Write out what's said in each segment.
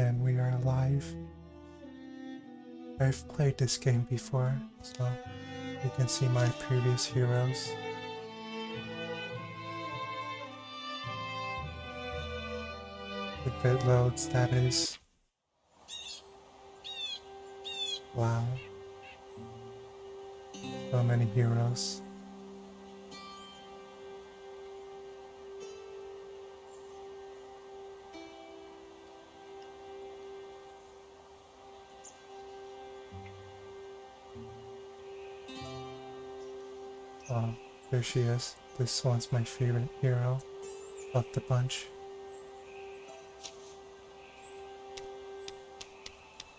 and we are alive. I've played this game before, so you can see my previous heroes. If it loads, that is. Wow. So many heroes. Oh, there she is. This one's my favorite hero of the bunch.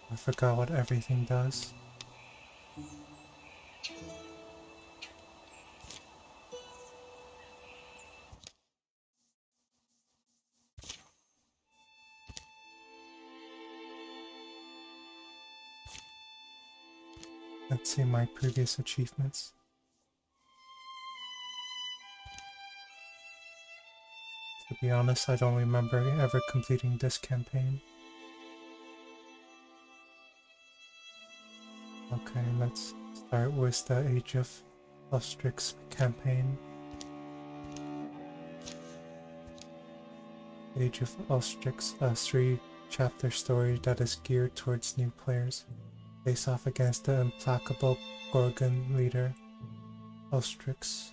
I forgot what everything does. Let's see my previous achievements. To be honest, I don't remember ever completing this campaign. Okay, let's start with the Age of Ulstyx campaign. Age of Ulstyx, a 3-chapter story that is geared towards new players. Face off against the implacable Gorgon leader, Ulstyx.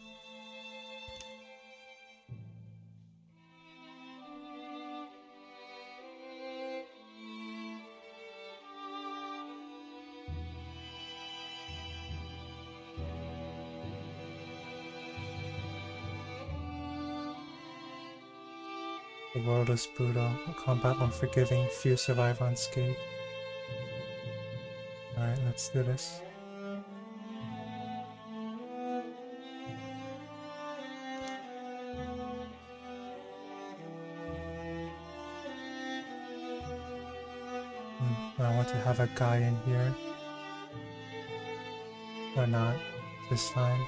The world is brutal, combat unforgiving, few survive unscathed. Alright, let's do this. I want to have a guy in here. Or not, this time.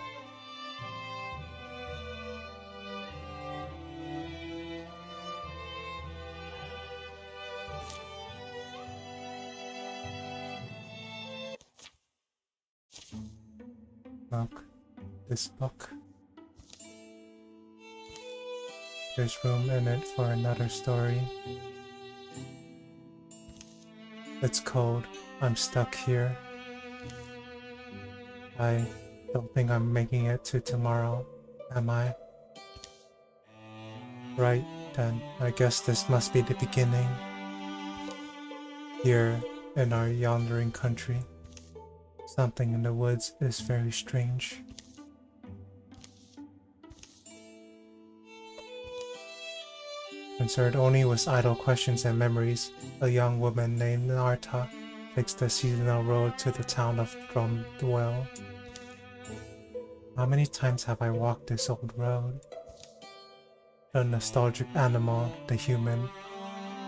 Look, this book. There's room in it for another story. It's cold. I'm stuck here. I don't think I'm making it to tomorrow, am I? Right, then. I guess this must be the beginning. Here, in our yondering country, something in the woods is very strange. Concerned only with idle questions and memories, a young woman named Narta takes the seasonal road to the town of Drumdwell. How many times have I walked this old road? The nostalgic animal, the human,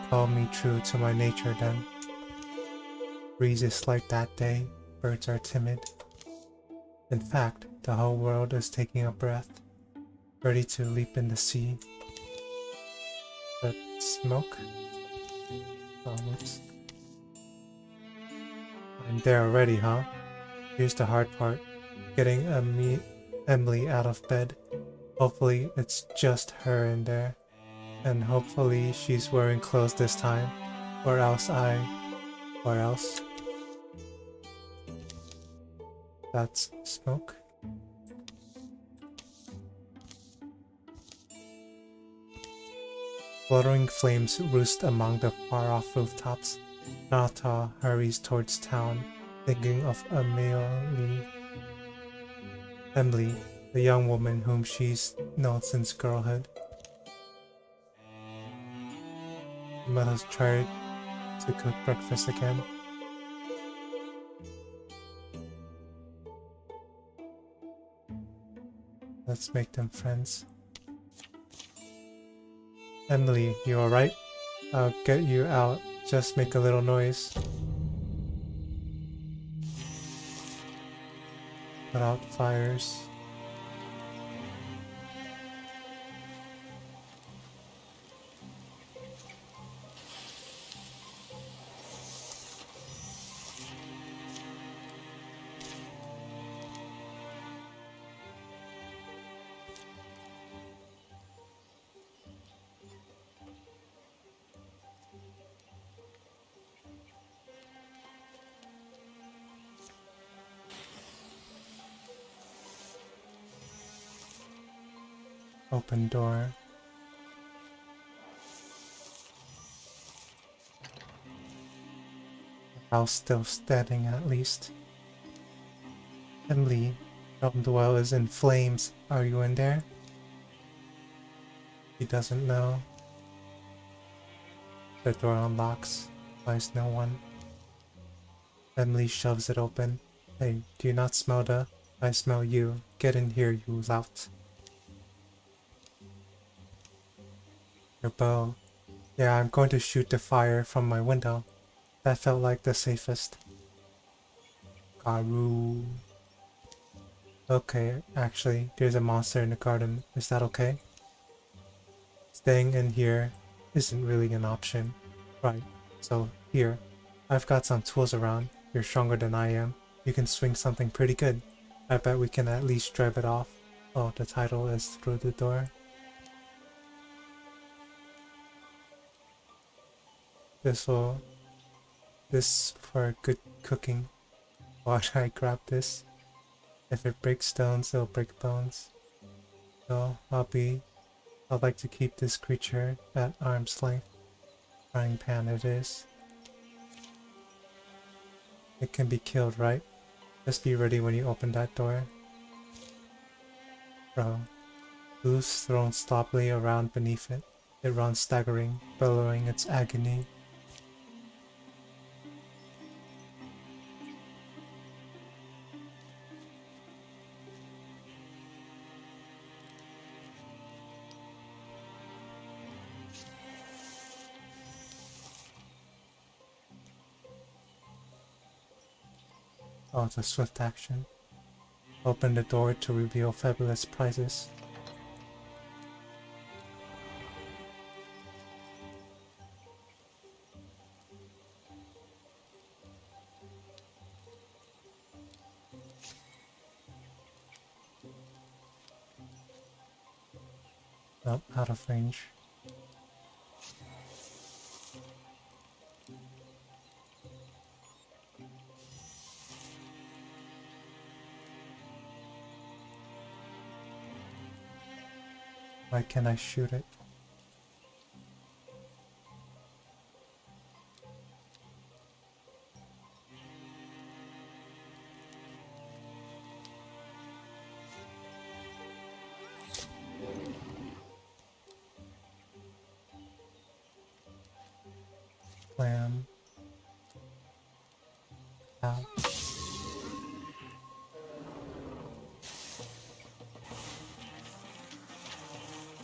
called me true to my nature then. Breeze is like that day, birds are timid. In fact, the whole world is taking a breath, ready to leap in the sea. But smoke? Oh, whoops. I'm there already, huh? Here's the hard part. Getting Emily out of bed. Hopefully it's just her in there. And hopefully she's wearing clothes this time. Or else that's smoke. Fluttering flames roost among the far-off rooftops. Nata hurries towards town, thinking of Emily, the young woman whom she's known since girlhood. She must have tried to cook breakfast again. Let's make them friends. Emily, you alright? I'll get you out. Just make a little noise. Put out fires. Open door. The house still standing at least. Emily, Drum Dwell is in flames. Are you in there? He doesn't know. The door unlocks. Finds no one. Emily shoves it open. Hey, do you not smell the... I smell you. Get in here, you lout. Your bow. Yeah, I'm going to shoot the fire from my window. That felt like the safest. Garu. Okay, actually, there's a monster in the garden. Is that okay? Staying in here isn't really an option. Right, so here. I've got some tools around. You're stronger than I am. You can swing something pretty good. I bet we can at least drive it off. Oh, the title is through the door. This for good cooking. Why should I grab this? If it breaks stones, it'll break bones. So I'd like to keep this creature at arm's length. Frying pan it is. It can be killed, right? Just be ready when you open that door. Bro. Loose thrown sloppily around beneath it. It runs staggering, bellowing its agony. Oh, it's a swift action. Open the door to reveal fabulous prizes. Nope, out of range. Why can't I shoot it? Clam. Ow.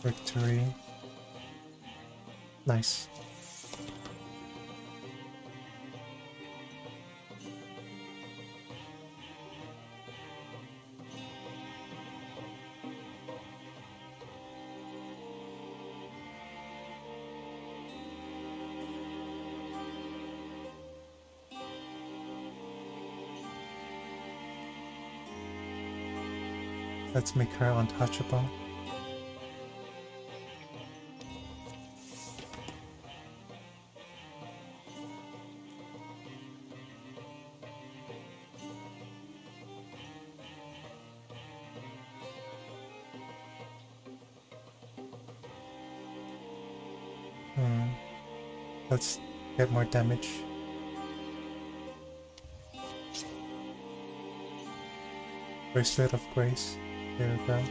Victory. Nice. Let's make her untouchable. Let's get more damage. Bracelet of Grace. There we go.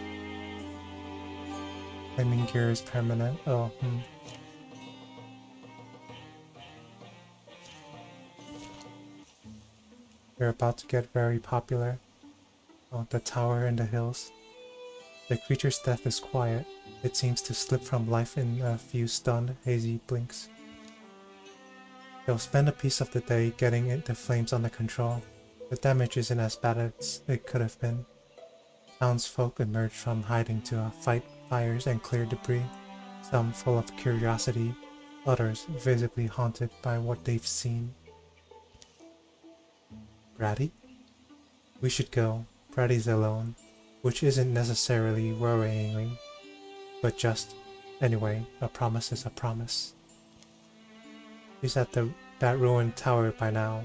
Flaming gear is permanent. Oh, They're about to get very popular. Oh, the tower in the hills. The creature's death is quiet. It seems to slip from life in a few stunned, hazy blinks. They'll spend a piece of the day getting the flames under control. The damage isn't as bad as it could have been. Townsfolk emerge from hiding to fight fires and clear debris, some full of curiosity, others visibly haunted by what they've seen. Bratty? We should go. Bratty's alone, which isn't necessarily worrying, but just, anyway, a promise is a promise. He's at that ruined tower by now,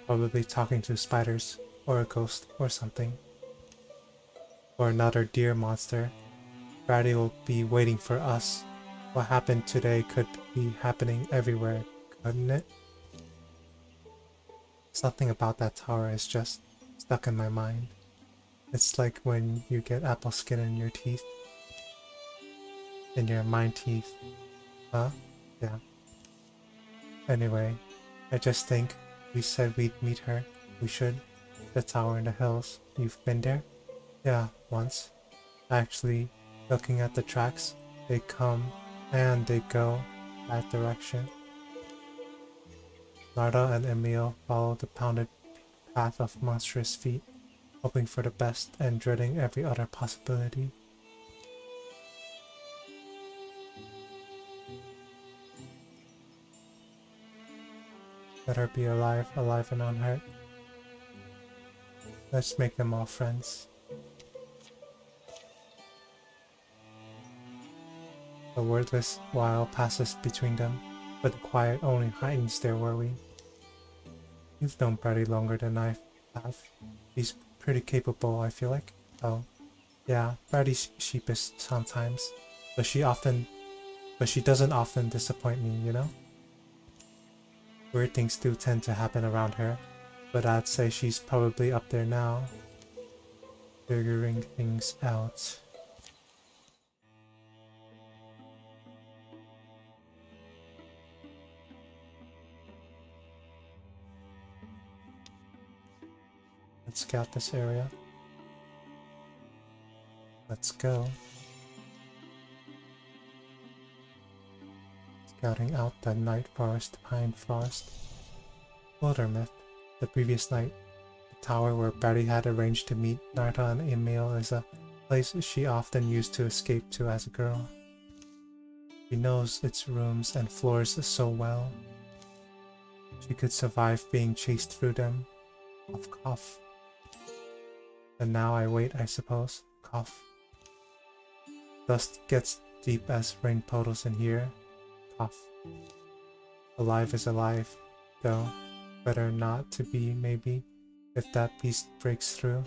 probably talking to spiders, or a ghost, or something. Or another deer monster. Brady will be waiting for us. What happened today could be happening everywhere, couldn't it? Something about that tower is just stuck in my mind. It's like when you get apple skin in your teeth. In your mind teeth. Huh? Yeah. Anyway, I just think we said we'd meet her. We should. The tower in the hills. You've been there? Yeah, once. Actually, looking at the tracks, they come and they go that direction. Narda and Emil follow the pounded path of monstrous feet, hoping for the best and dreading every other possibility. Let her be alive, alive and unhurt. Let's make them all friends. A wordless while passes between them, but the quiet only heightens their worry. You've known Brady longer than I have. He's pretty capable, I feel like. Oh, yeah, Brady's sheepish sometimes, but she doesn't often disappoint me, you know? Weird things do tend to happen around her, but I'd say she's probably up there now, figuring things out. Let's scout this area. Let's go. Scouting out the night forest, pine forest. Wildermyth. The previous night, the tower where Betty had arranged to meet Narta and Emil is a place she often used to escape to as a girl. She knows its rooms and floors so well. She could survive being chased through them. Cough, cough. And now I wait, I suppose. Cough. Dust gets deep as rain puddles in here. Cough. Alive is alive, though. Better not to be, maybe, if that beast breaks through.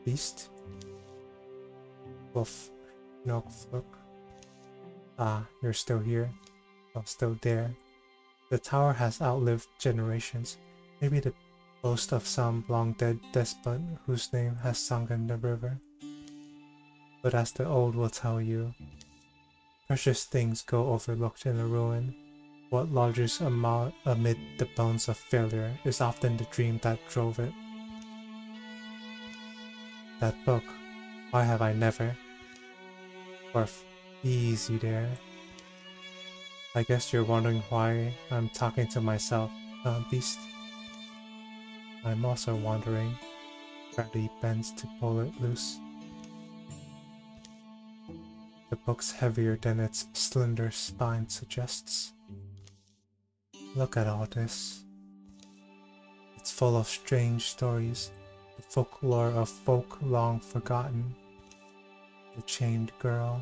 Beast? Woof. No, look. Ah, you're still here. Oh, still there. The tower has outlived generations. Maybe the boast of some long-dead despot whose name has sunk in the river. But as the old will tell you, precious things go overlooked in a ruin. What lodges amid the bones of failure is often the dream that drove it. That book, why have I never? Worf, easy there. I guess you're wondering why I'm talking to myself, beast. I'm also wondering. Bradley bends to pull it loose. The book's heavier than its slender spine suggests. Look at all this. It's full of strange stories, the folklore of folk long forgotten. The chained girl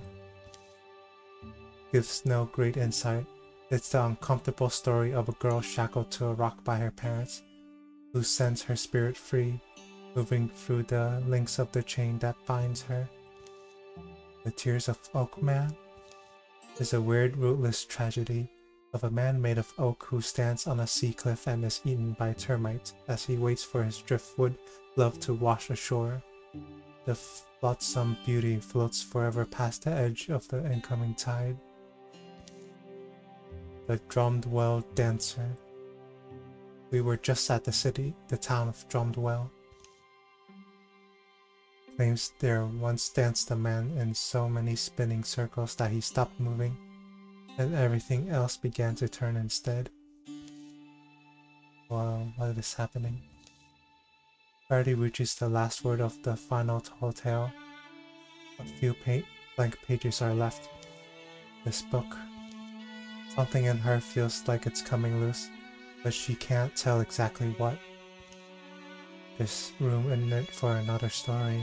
gives no great insight. It's the uncomfortable story of a girl shackled to a rock by her parents, who sends her spirit free, moving through the links of the chain that binds her. The Tears of Oak Man is a weird, rootless tragedy of a man made of oak who stands on a sea cliff and is eaten by termites as he waits for his driftwood love to wash ashore. The flotsam beauty floats forever past the edge of the incoming tide. The Drumdwell Dancer. We were just at the town of Drumdwell. Claims there once danced a man in so many spinning circles that he stopped moving, and everything else began to turn instead. Well, what is happening? Barty reaches the last word of the final tall tale. A few blank pages are left. This book. Something in her feels like it's coming loose, but she can't tell exactly what. There's room in it for another story.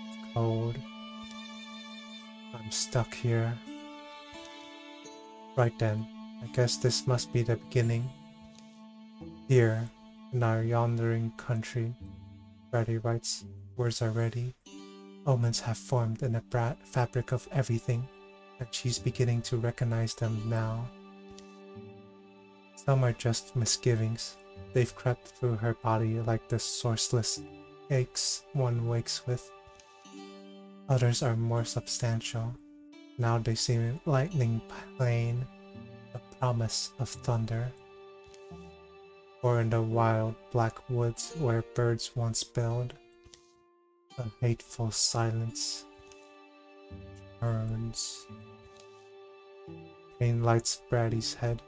It's cold. I'm stuck here. Right then, I guess this must be the beginning. Here, in our yondering country, Brady writes, words are ready. Omens have formed in the fabric of everything, and she's beginning to recognize them now. Some are just misgivings. They've crept through her body like the sourceless aches one wakes with. Others are more substantial. Now they seem lightning plain, the promise of thunder. Or in the wild black woods where birds once build, a hateful silence turns. Pain lights Brady's head,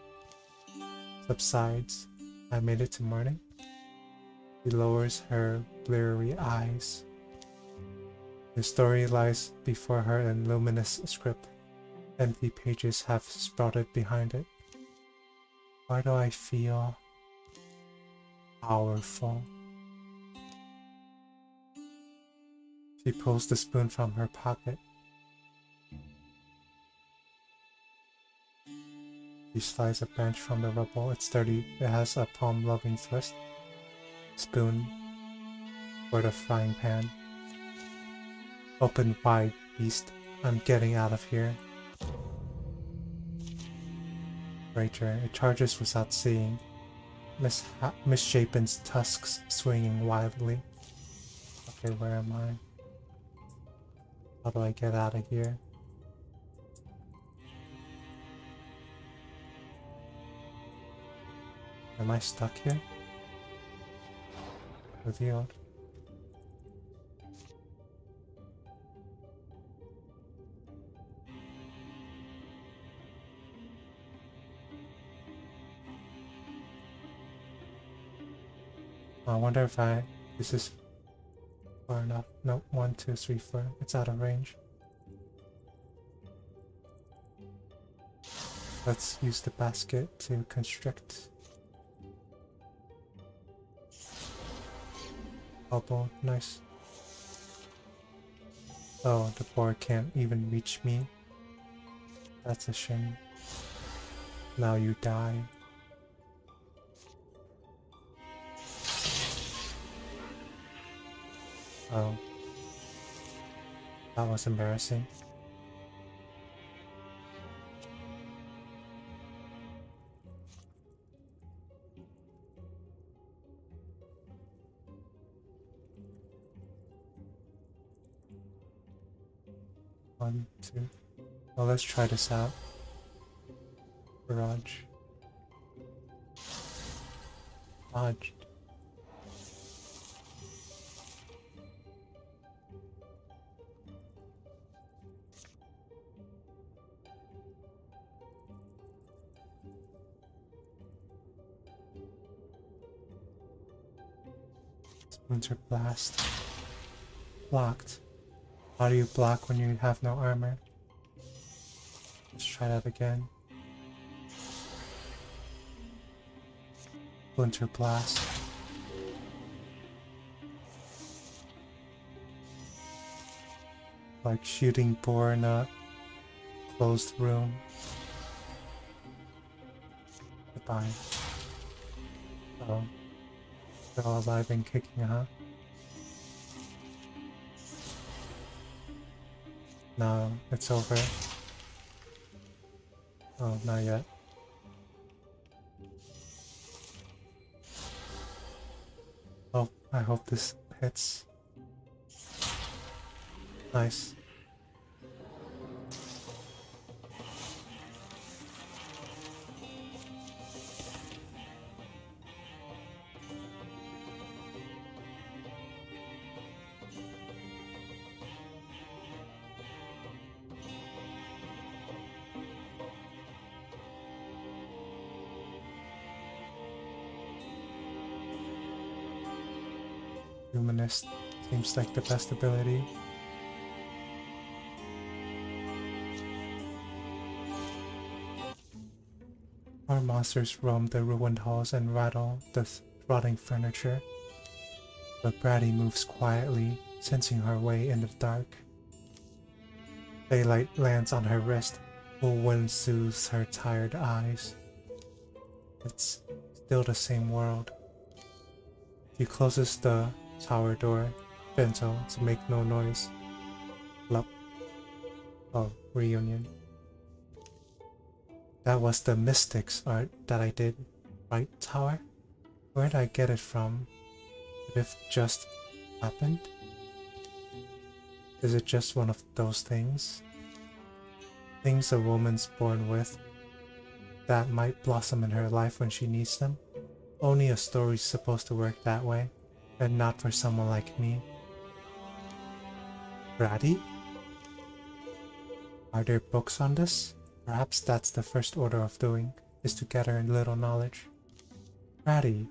subsides. I made it to morning. She lowers her bleary eyes. The story lies before her in luminous script. Empty pages have sprouted behind it. Why do I feel powerful? She pulls the spoon from her pocket. She slides a branch from the rubble. It's sturdy. It has a palm-loving twist. Spoon for the frying pan. Open wide, beast. I'm getting out of here. Rager. It charges without seeing. Misshapen tusks swinging wildly. Okay, where am I? How do I get out of here? Am I stuck here? Revealed. I wonder if this is far enough. Nope, 1, 2, 3, 4. It's out of range. Let's use the basket to constrict. Bubble, nice. Oh, the boar can't even reach me. That's a shame. Now you die. Oh. That was embarrassing. One, two. Well, let's try this out. Barrage. Dodged. Splinter blast. Blocked. How do you block when you have no armor? Let's try that again. Splinter blast. Like shooting boar in a closed room. Goodbye. Oh. Still alive and kicking, huh? No, it's over. Oh, not yet. Oh, I hope this hits. Nice. Humanist seems like the best ability. Our monsters roam the ruined halls and rattle the rotting furniture. But Brady moves quietly, sensing her way in the dark. Daylight lands on her wrist, cool wind soothes her tired eyes. It's still the same world. She closes the tower door, gentle to make no noise. Oh, reunion. That was the Mystics art that I did, right, Tower? Where did I get it from? Did it just happened? Is it just one of those things? Things a woman's born with that might blossom in her life when she needs them? Only a story's supposed to work that way, and not for someone like me. Brady? Are there books on this? Perhaps that's the first order of doing, is to gather a little knowledge. Brady,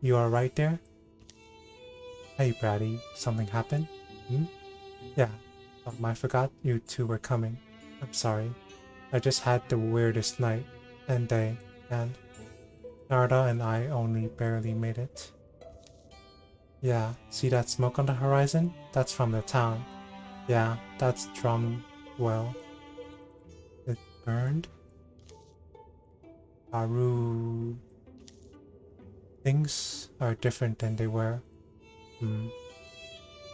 you are right there? Hey Brady, something happened? Hmm? Yeah, I forgot you two were coming. I'm sorry. I just had the weirdest night and day, and Narda and I only barely made it. Yeah, see that smoke on the horizon? That's from the town. Yeah, that's Drumwell. It burned? Aru. Things are different than they were. Hmm.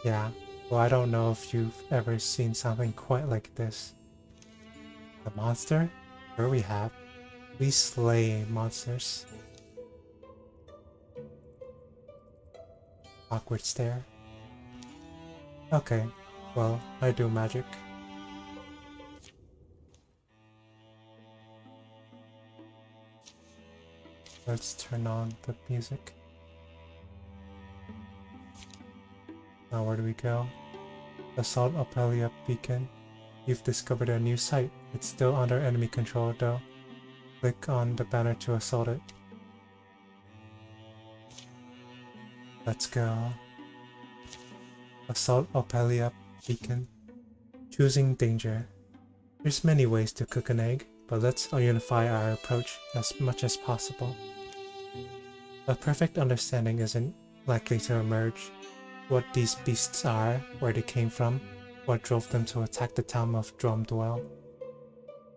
Yeah. Well, I don't know if you've ever seen something quite like this. A monster? Sure we have. We slay monsters. Awkward stare. Okay. Well, I do magic. Let's turn on the music. Now where do we go? Assault Apelia Beacon. You've discovered a new site. It's still under enemy control though. Click on the banner to assault it. Let's go. Assault Apelia Beacon. Choosing danger. There's many ways to cook an egg, but let's unify our approach as much as possible. A perfect understanding isn't likely to emerge. What these beasts are, where they came from, what drove them to attack the town of Drumdwell.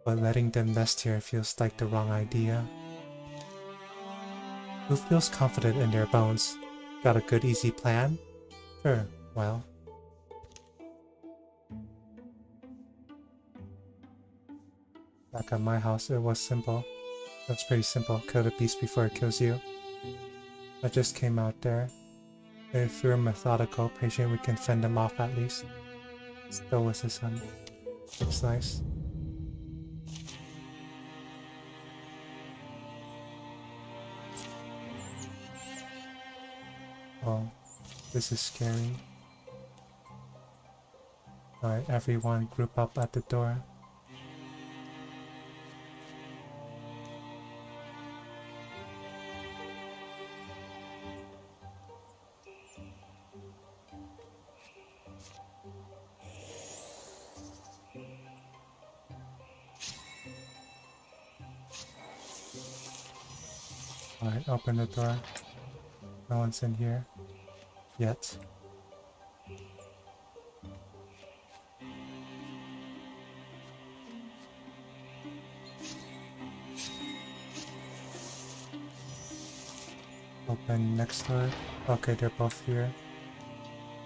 But letting them nest here feels like the wrong idea. Who feels confident in their bones? Got a good easy plan? Sure, well. Back at my house it was simple. That's pretty simple, kill the beast before it kills you. I just came out there. If we're methodical, patient, we can fend them off at least. Stoicism. Looks nice. Oh, this is scary. Alright, everyone group up at the door. Alright, open the door. No one's in here. Yet. Open next door. Okay, they're both here.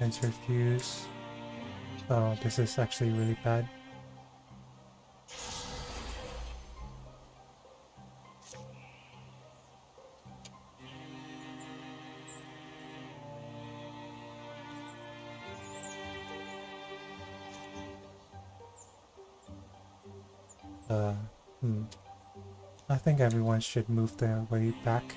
Interfuse. Oh, this is actually really bad. I think everyone should move their way back.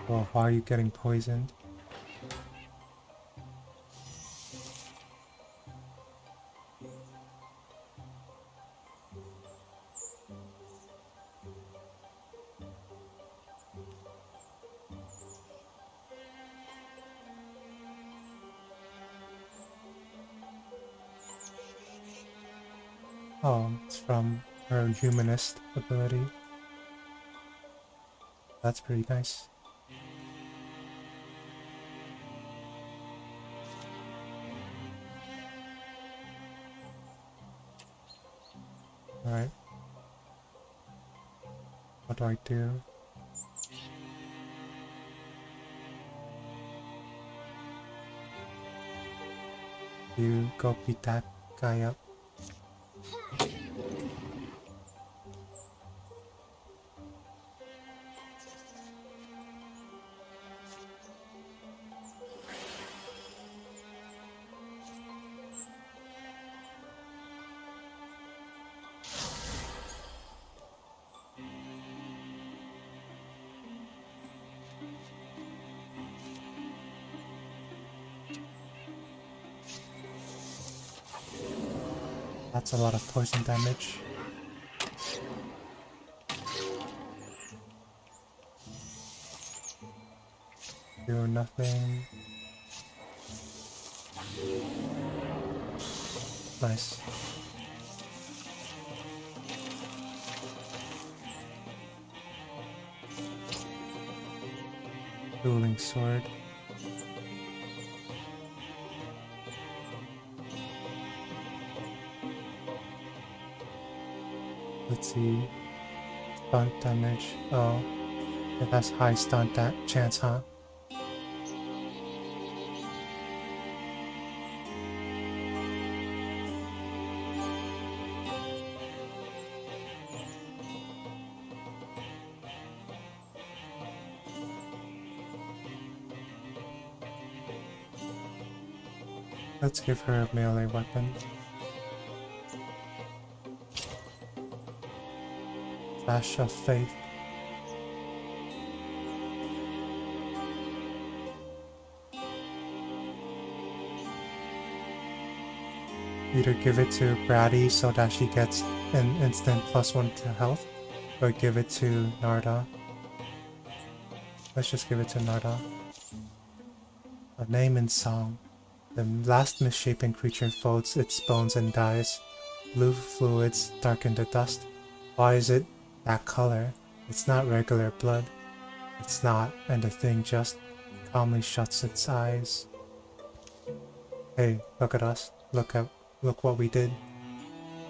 Well, why are you getting poisoned? Oh, it's from her humanist ability. That's pretty nice. Alright. What do I do? You go beat that guy up. That's a lot of poison damage. Do nothing. Nice. Dueling sword. Let's see. Stunt damage. Oh, it has high stunt chance, huh? Let's give her a melee weapon. Flash of Faith. Either give it to Bratty so that she gets an instant +1 to health, or give it to Narda. Let's just give it to Narda. A name and song. The last misshapen creature folds its bones and dies. Blue fluids darken the dust. Why is it that color? It's not regular blood. It's not, and the thing just calmly shuts its eyes. Hey, look at us. Look what we did.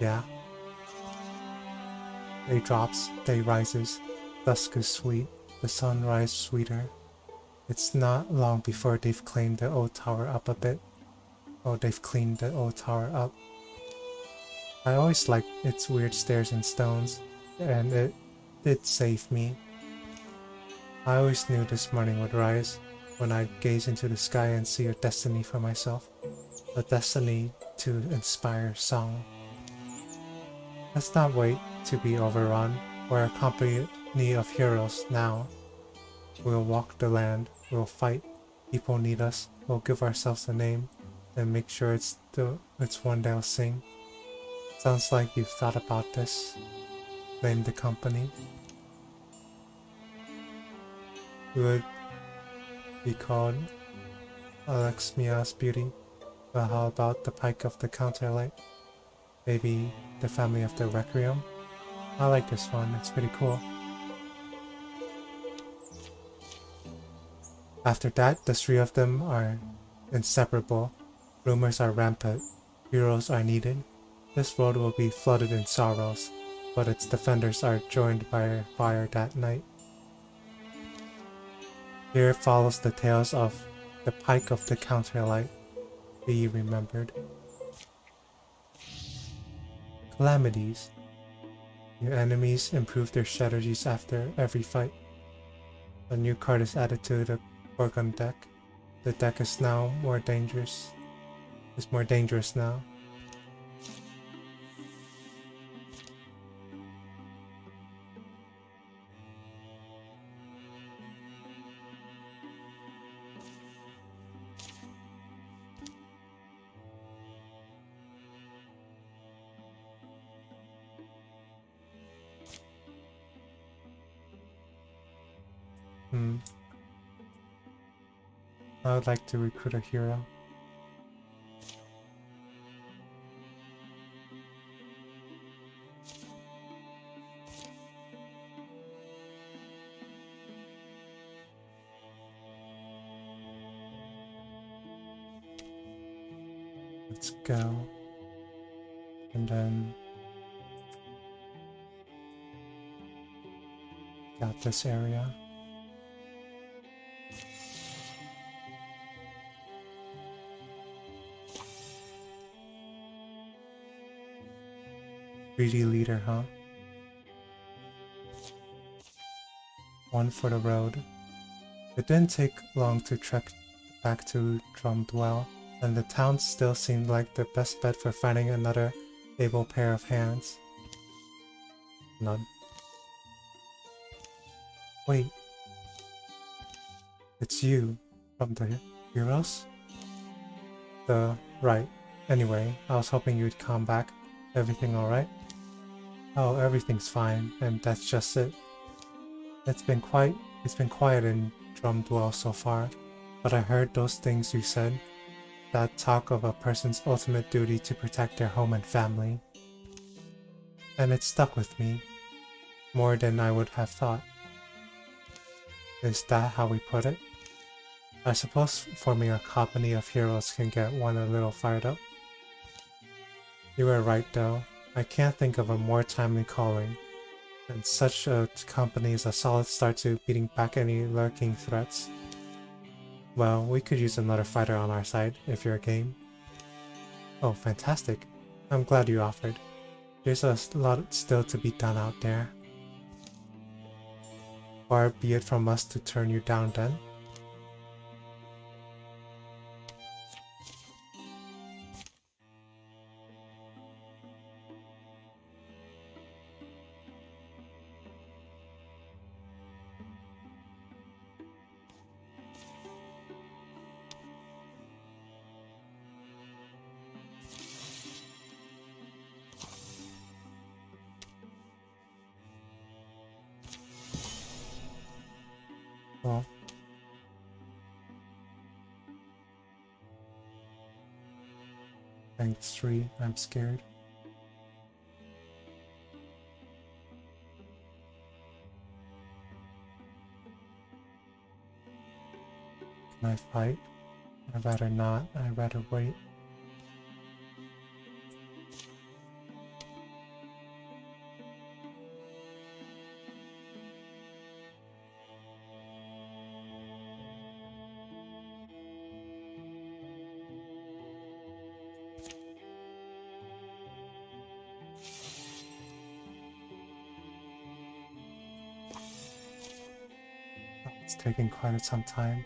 Yeah. Day drops, day rises. Dusk is sweet. The sun rises sweeter. It's not long before they've claimed the old tower up a bit. Oh, they've cleaned the old tower up. I always liked its weird stairs and stones, and it did save me. I always knew this morning would rise, when I'd gaze into the sky and see a destiny for myself. A destiny to inspire song. Let's not wait to be overrun. We're a company of heroes now. We'll walk the land, we'll fight. People need us, we'll give ourselves a name, and make sure it's one they'll sing. Sounds like you've thought about this. Name the company. We would be called Alexmia's Beauty. But how about the Pike of the Counterlight? Maybe the Family of the Requiem? I like this one, it's pretty cool. After that, the three of them are inseparable. Rumors are rampant. Heroes are needed. This world will be flooded in sorrows, but its defenders are joined by fire that night. Here follows the tales of the Pike of the Counterlight. Be remembered. Calamities. Your enemies improve their strategies after every fight. A new card is added to the Gorgon deck. The deck is now more dangerous. It's more dangerous now. I would like to recruit a hero. Let's go. And then got this area. Greedy leader, huh? One for the road. It didn't take long to trek back to Drumdwell, and the town still seemed like the best bet for finding another able pair of hands. None. Wait. It's you, from the heroes? Right. Anyway, I was hoping you'd come back. Everything alright? Oh, everything's fine, and that's just it. It's been quiet in Drumdwell so far, but I heard those things you said. That talk of a person's ultimate duty to protect their home and family. And it stuck with me, more than I would have thought. Is that how we put it? I suppose forming a company of heroes can get one a little fired up. You were right though, I can't think of a more timely calling, and such a company is a solid start to beating back any lurking threats. Well, we could use another fighter on our side, if you're game. Oh, fantastic. I'm glad you offered. There's a lot still to be done out there. Far be it from us to turn you down then. Well, thanks 3, I'm scared. Can I fight? I'd rather not, I'd rather wait. It's taking quite some time.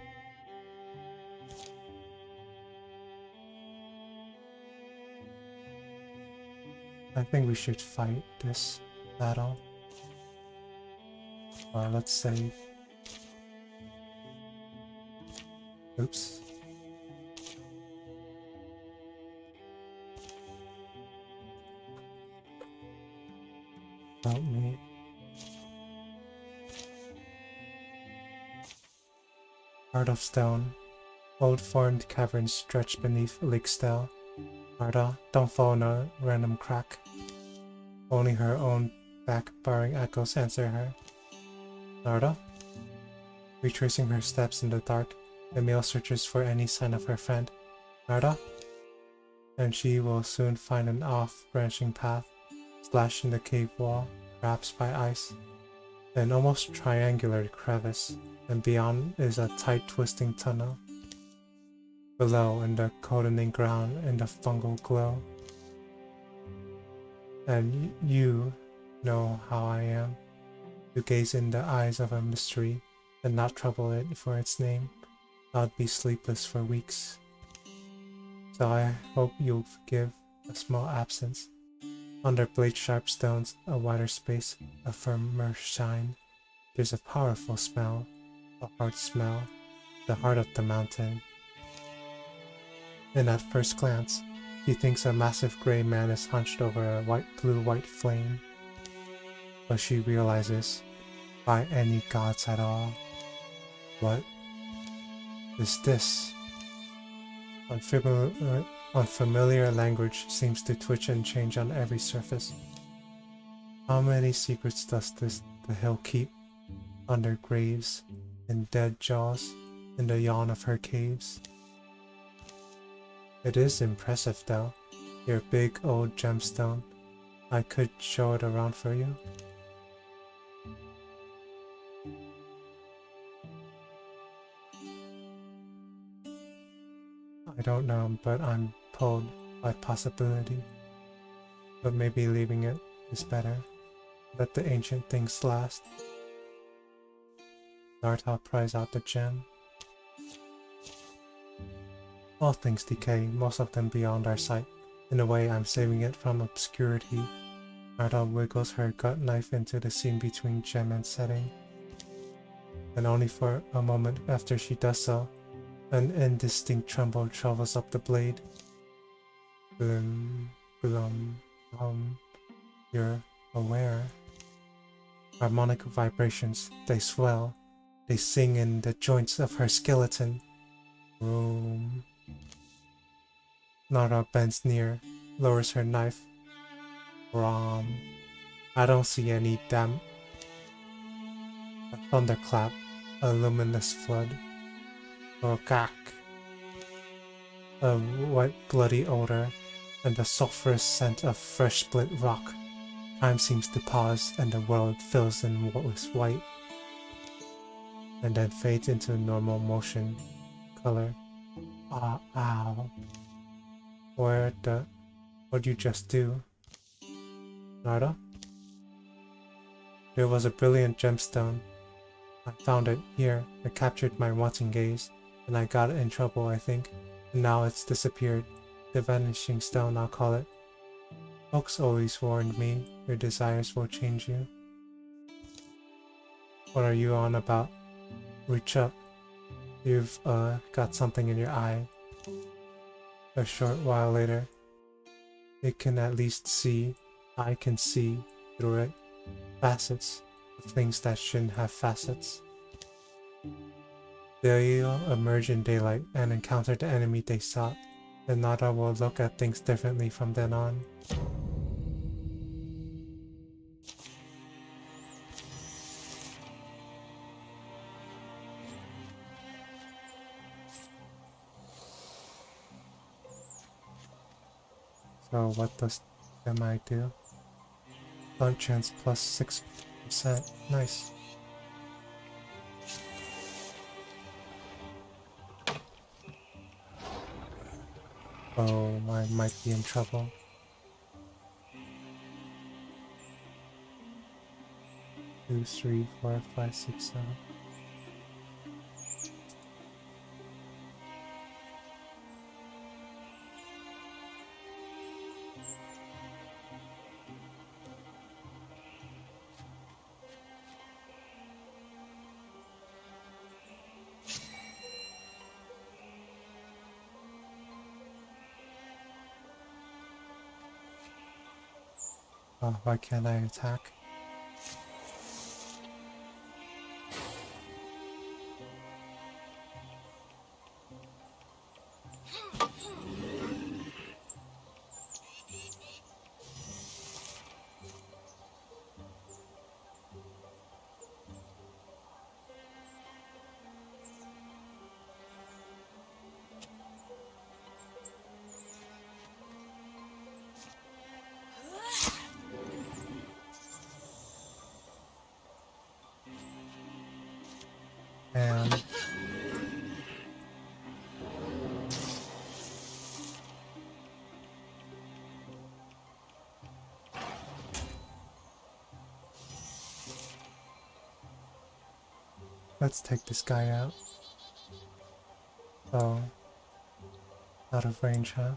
I think we should fight this battle. Or let's save. Oops. Help me. Heart of Stone. Old formed caverns stretch beneath Ulstyx. Arda, don't fall in a random crack. Only her own back-barring echoes answer her. Narda? Retracing her steps in the dark, Emil searches for any sign of her friend. Narda? And she will soon find an off-branching path, splashed in the cave wall, perhaps by ice. An almost triangular crevice, and beyond is a tight twisting tunnel. Below, in the coldening ground, in the fungal glow. And you know how I am, to gaze in the eyes of a mystery and not trouble it for its name. I'd be sleepless for weeks. So I hope you'll forgive a small absence. Under blade-sharp stones, a wider space, a firmer shine. There's a powerful smell, a hard smell, the heart of the mountain. And at first glance, he thinks a massive gray man is hunched over a blue-white flame. But she realizes, by any gods at all, what is this? Unfamiliar language seems to twitch and change on every surface. How many secrets does the hill keep? Under graves, in dead jaws, in the yawn of her caves. It is impressive though. Your big old gemstone. I could show it around for you. I don't know, but I'm pulled by possibility. But maybe leaving it is better. Let the ancient things last. Narta pries out the gem. All things decay, most of them beyond our sight. In a way, I'm saving it from obscurity. Narta wiggles her gut knife into the seam between gem and setting. And only for a moment after she does so, an indistinct tremble travels up the blade. Bloom, bloom, you're aware. Harmonic vibrations, they swell. They sing in the joints of her skeleton. Room. Nara bends near, lowers her knife. Rom. I don't see any damn. A thunderclap, a luminous flood. Orkak. A wet bloody odor, and the sulphurous scent of fresh split rock. Time seems to pause, and the world fills in what was white, and then fades into normal motion, color. Ah, ow. What'd you just do? Narda? There was a brilliant gemstone. I found it here. It captured my wanting gaze, and I got in trouble, I think. And now it's disappeared. The vanishing stone, I'll call it. Folks always warned me, your desires will change you. What are you on about? Reach up. You've, got something in your eye. A short while later, it can at least see, I can see through it, facets of things that shouldn't have facets. They'll emerge in daylight and encounter the enemy they sought, and Nada will look at things differently from then on. So what does MI do? Blunt chance plus 6%. Nice. Oh, I might be in trouble. Two, three, 4, 5, 6, 7. Oh, why can't I attack? And let's take this guy out. Oh, out of range, huh?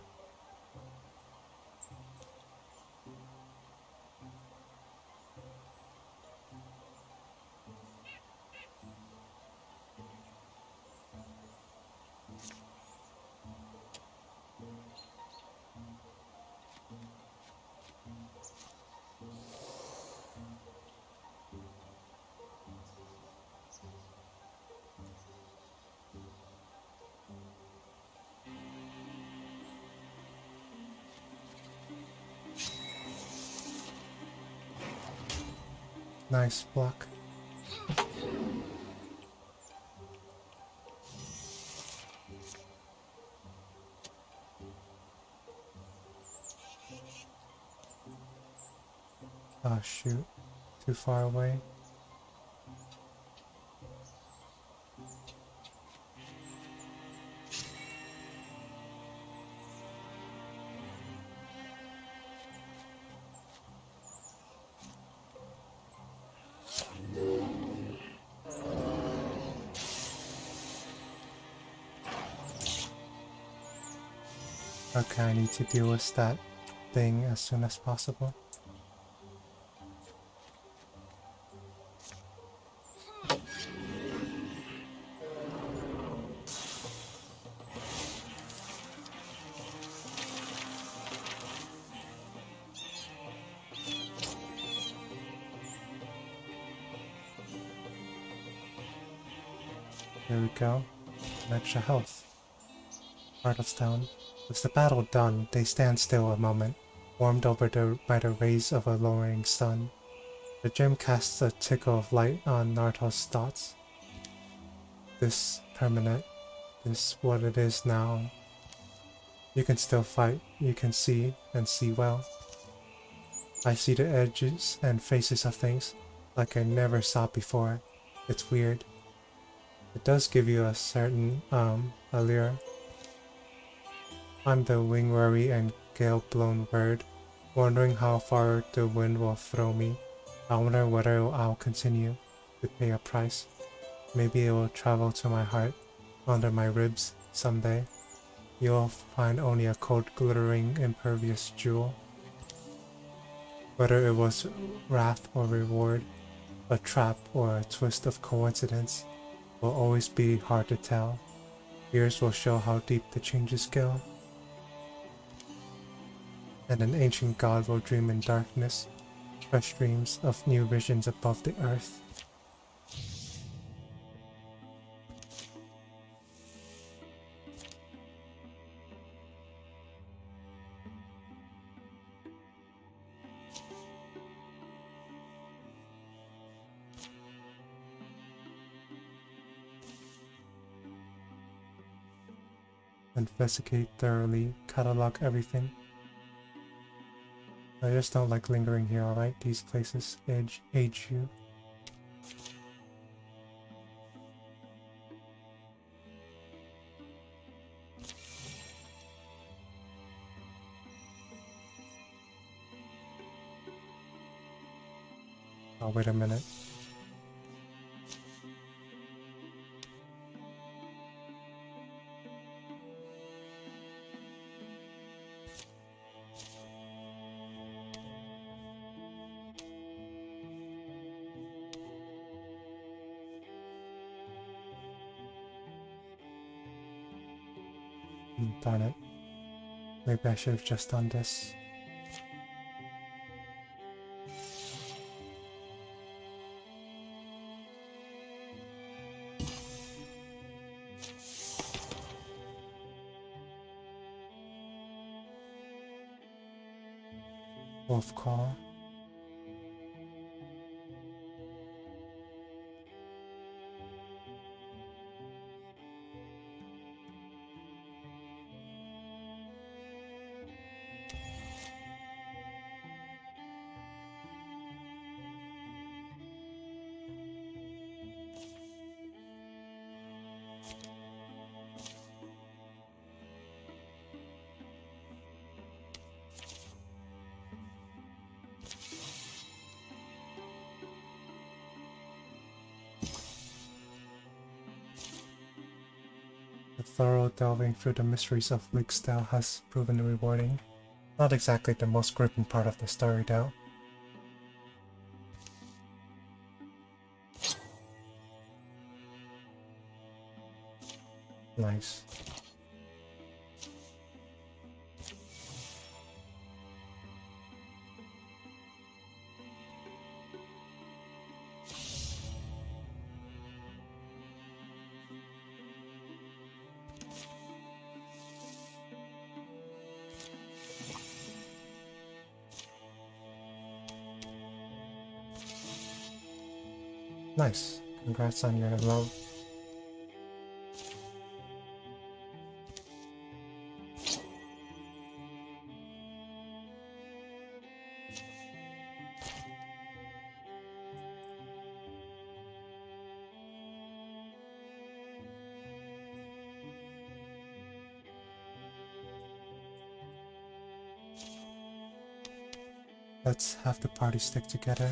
Nice block. shoot. Too far away. Okay, I need to deal with that thing as soon as possible. There we go. An extra health. Heart of Stone. With the battle done, they stand still a moment, warmed over by the rays of a lowering sun. The gem casts a tickle of light on Naruto's thoughts. This permanent. This what it is now. You can still fight, you can see, and see well. I see the edges and faces of things, like I never saw before. It's weird. It does give you a certain, allure. I'm the wing-weary and gale-blown bird, wondering how far the wind will throw me. I wonder whether I'll continue to pay a price. Maybe it will travel to my heart, under my ribs, someday. You'll find only a cold, glittering, impervious jewel. Whether it was wrath or reward, a trap or a twist of coincidence, will always be hard to tell. Years will show how deep the changes go. And an ancient god will dream in darkness, fresh dreams of new visions above the earth. Investigate thoroughly, catalog everything. I just don't like lingering here, alright? These places age you. Oh, wait a minute. Darn it. Maybe I should have just done this. Wolf call. The thorough delving through the mysteries of Ulstyx has proven rewarding. Not exactly the most gripping part of the story though. Nice. Nice. Congrats on your love. Let's have the party stick together.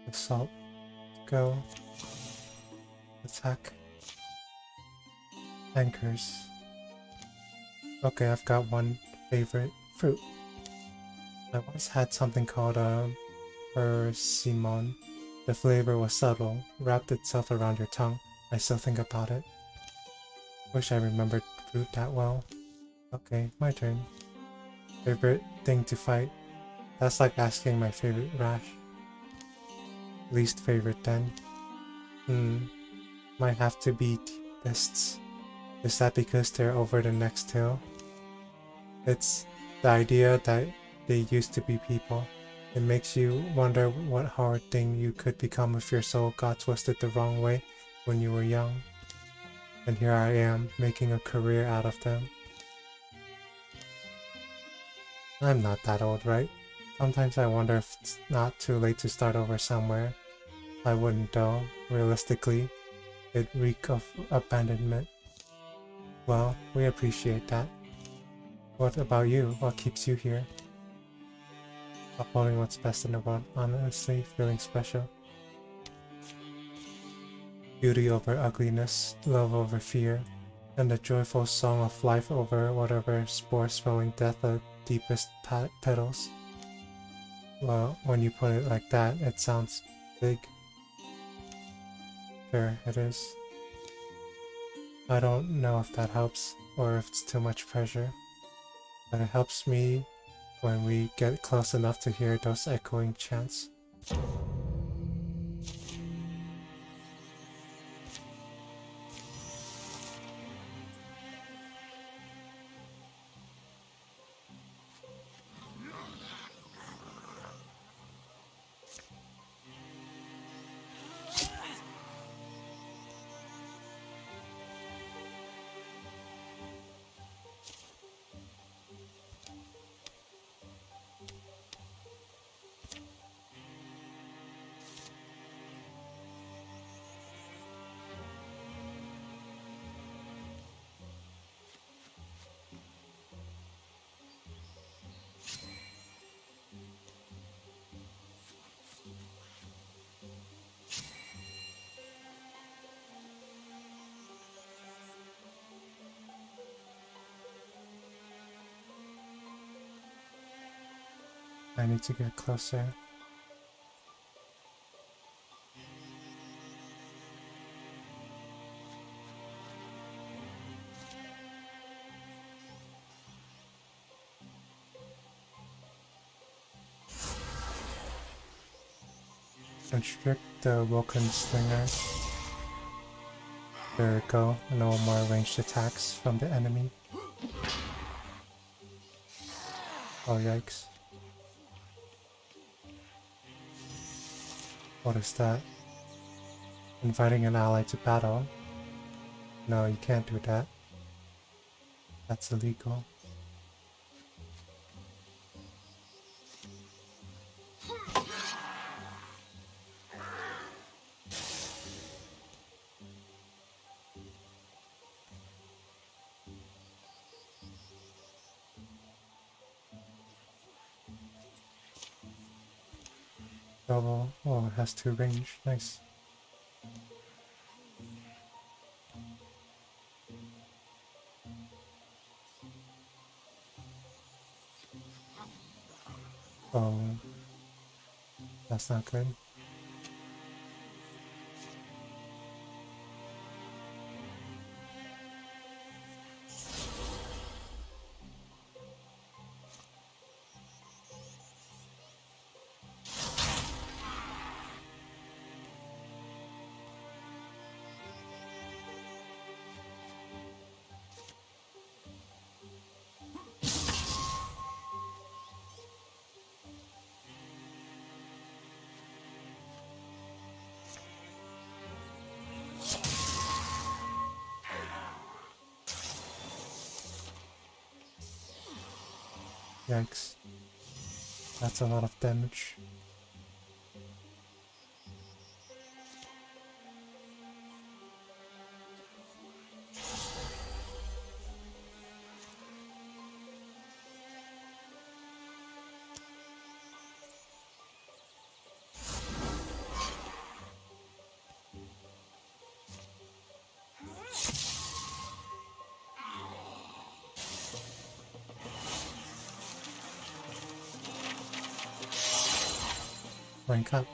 Assault. Go. Attack. Anchors. Okay, I've got one favorite fruit. I once had something called a persimmon. The flavor was subtle, wrapped itself around your tongue. I still think about it. Wish I remembered fruit that well. Okay, my turn. Favorite thing to fight? That's like asking my favorite rash. Least favorite then? Might have to be Tests. Is that because they're over the next hill? It's the idea that they used to be people. It makes you wonder what hard thing you could become if your soul got twisted the wrong way when you were young. And here I am, making a career out of them. I'm not that old, right? Sometimes I wonder if it's not too late to start over somewhere. I wouldn't though. Realistically, it'd reek of abandonment. Well, we appreciate that. What about you? What keeps you here? Upholding what's best in the world, honestly feeling special. Beauty over ugliness, love over fear, and the joyful song of life over whatever spore spelling death the deepest petals. Well, when you put it like that, it sounds big. Sure, it is. I don't know if that helps, or if it's too much pressure, but it helps me when we get close enough to hear those echoing chants. I need to get closer. Constrict the Woken Slinger. There we go, no more ranged attacks from the enemy. Oh yikes. What is that? Inviting an ally to battle? No, you can't do that. That's illegal. Double. Oh, it has 2 range. Nice. Oh, that's not good. Yikes. That's a lot of damage. Rank up.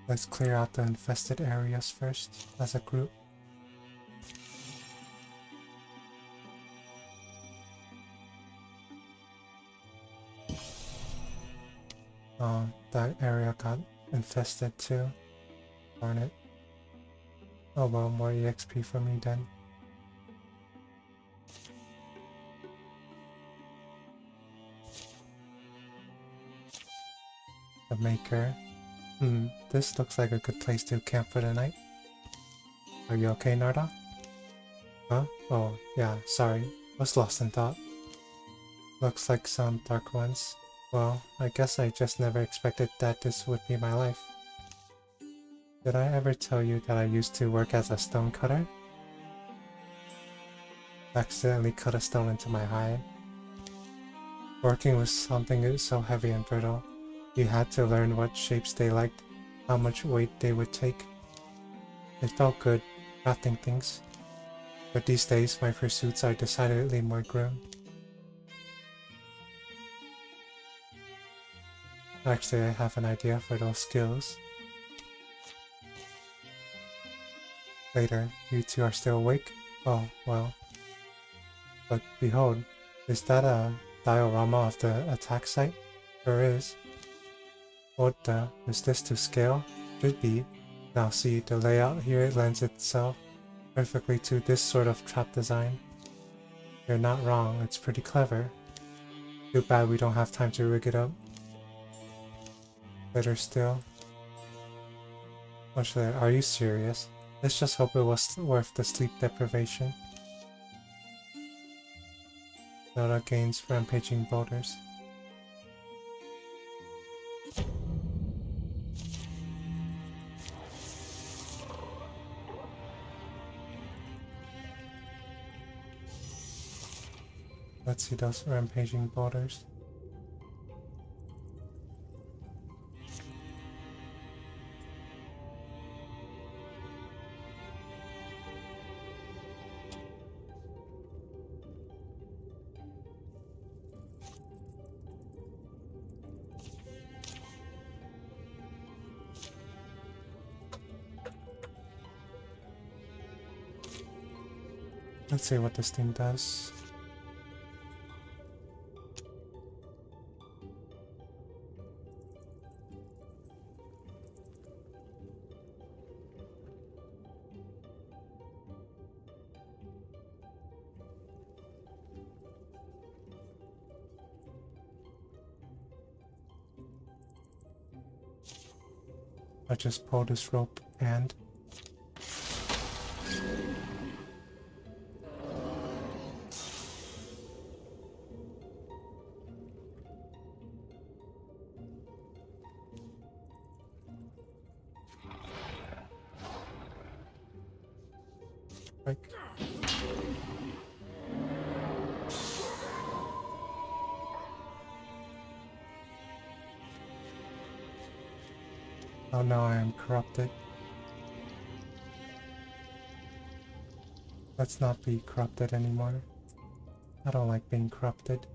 Let's clear out the infested areas first, as a group. That area got infested too. Darn it. Oh well, more EXP for me then. The Maker. This looks like a good place to camp for the night. Are you okay, Narda? Huh? Oh, yeah, sorry. Was lost in thought. Looks like some dark ones. Well, I guess I just never expected that this would be my life. Did I ever tell you that I used to work as a stone cutter? Accidentally cut a stone into my hide. Working with something so heavy and brittle, you had to learn what shapes they liked, how much weight they would take. It felt good, crafting things. But these days, my pursuits are decidedly more grim. Actually, I have an idea for those skills. Later, you two are still awake? Oh, well. But behold, is that a diorama of the attack site? Sure is. What the? Is this to scale? Should be. Now see, the layout here lends itself perfectly to this sort of trap design. You're not wrong, it's pretty clever. Too bad we don't have time to rig it up. Better still. Are you serious? Let's just hope it was worth the sleep deprivation. Nora gains rampaging boulders. Let's see those rampaging boulders. Let's see what this thing does. I just pull this rope and Like. Oh no, I am corrupted. Let's not be corrupted anymore. I don't like being corrupted.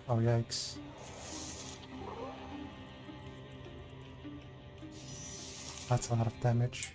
Oh yikes. That's a lot of damage.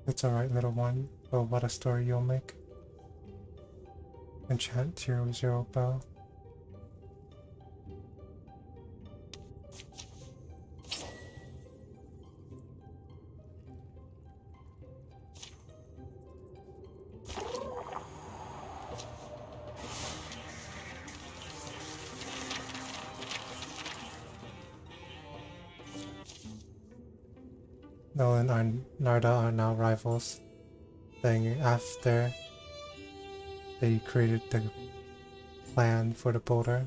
It's alright, little one. Oh, what a story you'll make. Enchant Tier 0 bow. Nolan and Narda are now rivals, saying after they created the plan for the boulder.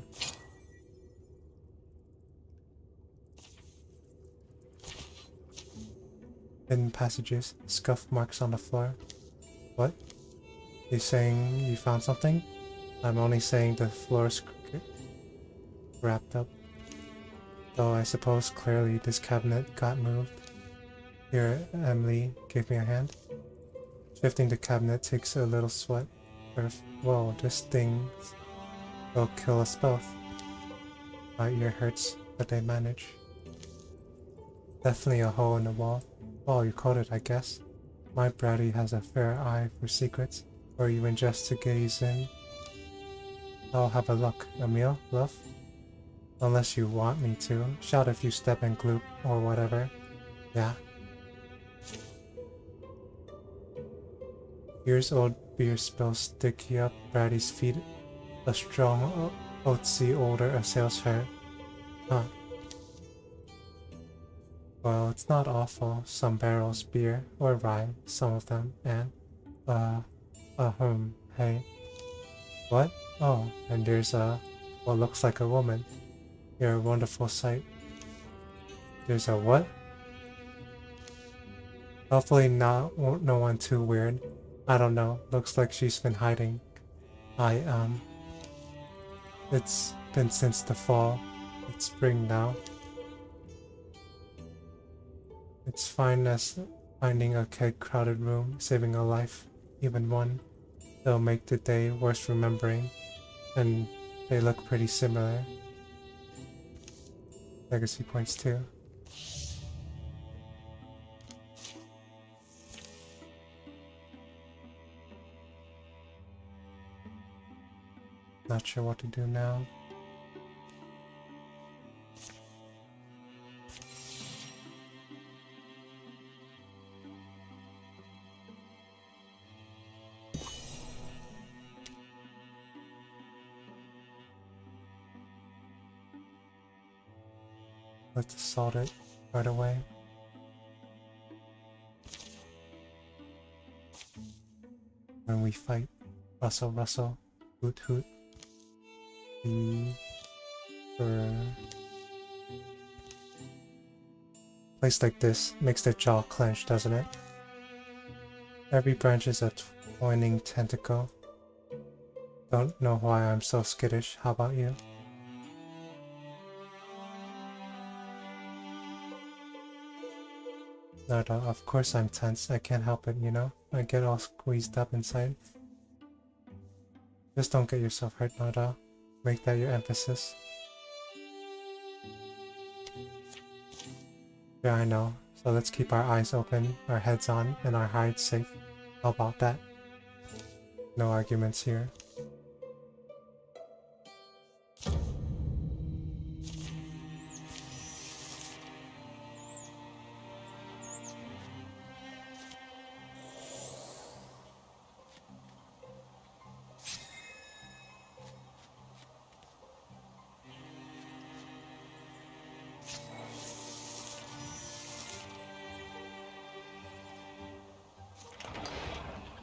Hidden passages, scuff marks on the floor. What? You saying you found something? I'm only saying the floor's wrapped up. Though I suppose clearly this cabinet got moved. Here, Emily, give me a hand. Shifting the cabinet takes a little sweat. Whoa, this thing will kill us both. My ear hurts, but they manage. Definitely a hole in the wall. Oh, you caught it, I guess. My Brownie has a fair eye for secrets, or even just to gaze in. I'll have a look. Emil, love? Unless you want me to. Shout if you step in gloop or whatever. Yeah. Years old beer spill sticky up Brady's feet. A strong, oatsy odor assails her. Huh. Well, it's not awful. Some barrels, beer, or rye, some of them, and, hey. What? Oh, and there's what looks like a woman. You're a wonderful sight. There's a what? Hopefully no one too weird. I don't know. Looks like she's been hiding. It's been since the fall. It's spring now. It's fine as finding a crowded room, saving a life, even one. They'll make the day worth remembering, and they look pretty similar. Legacy points too. Not sure what to do now. Let's assault it right away. when we fight. Rustle, rustle, hoot, hoot. Place like this makes their jaw clench, doesn't it? Every branch is a twining tentacle. Don't know why I'm so skittish. How about you? Nada, of course I'm tense. I can't help it, you know? I get all squeezed up inside. Just don't get yourself hurt, Nada. Make that your emphasis. Yeah, I know. So let's keep our eyes open, our heads on, and our hides safe. How about that? No arguments here.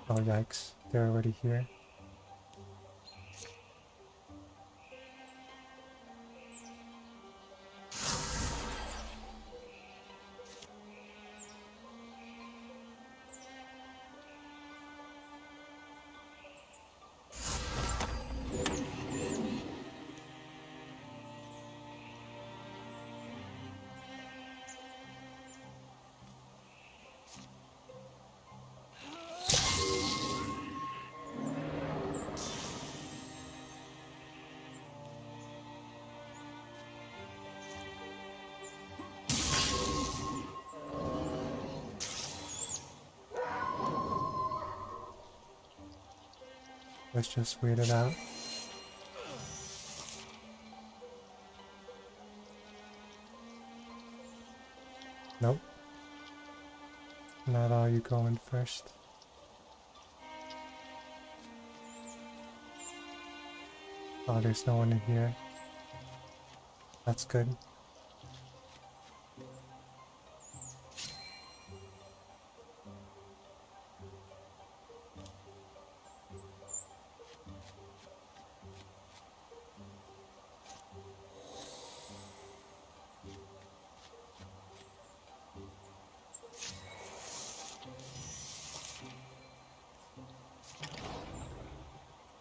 Oh yikes, they're already here. Let's just wait it out. Nope. Not all you going first. Oh, there's no one in here. That's good.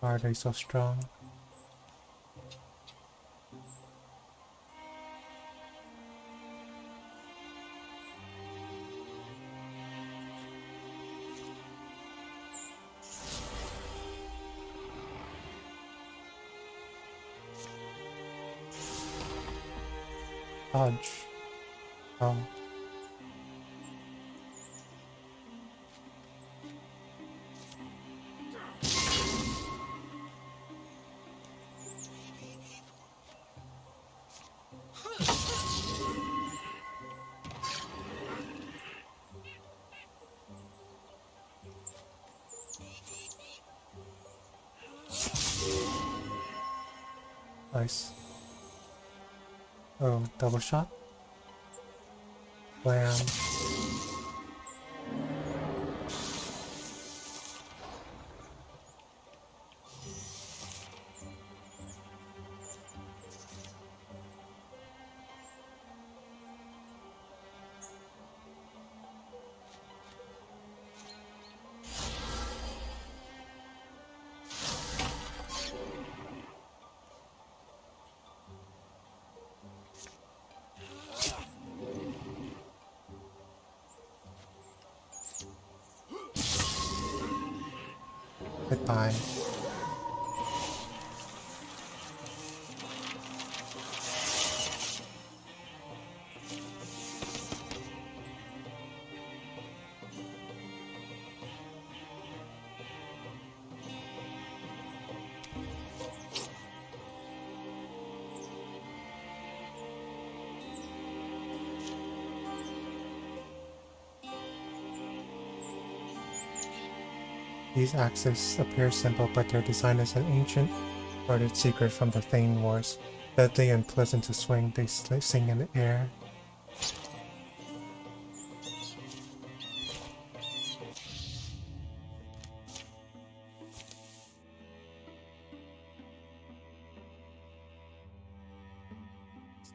Why are they so strong? Dodge. Oh. Nice. Oh, double shot? Blam. Goodbye. These axes appear simple, but their design is an ancient, guarded secret from the Thane Wars. Deadly and pleasant to swing, they sing in the air.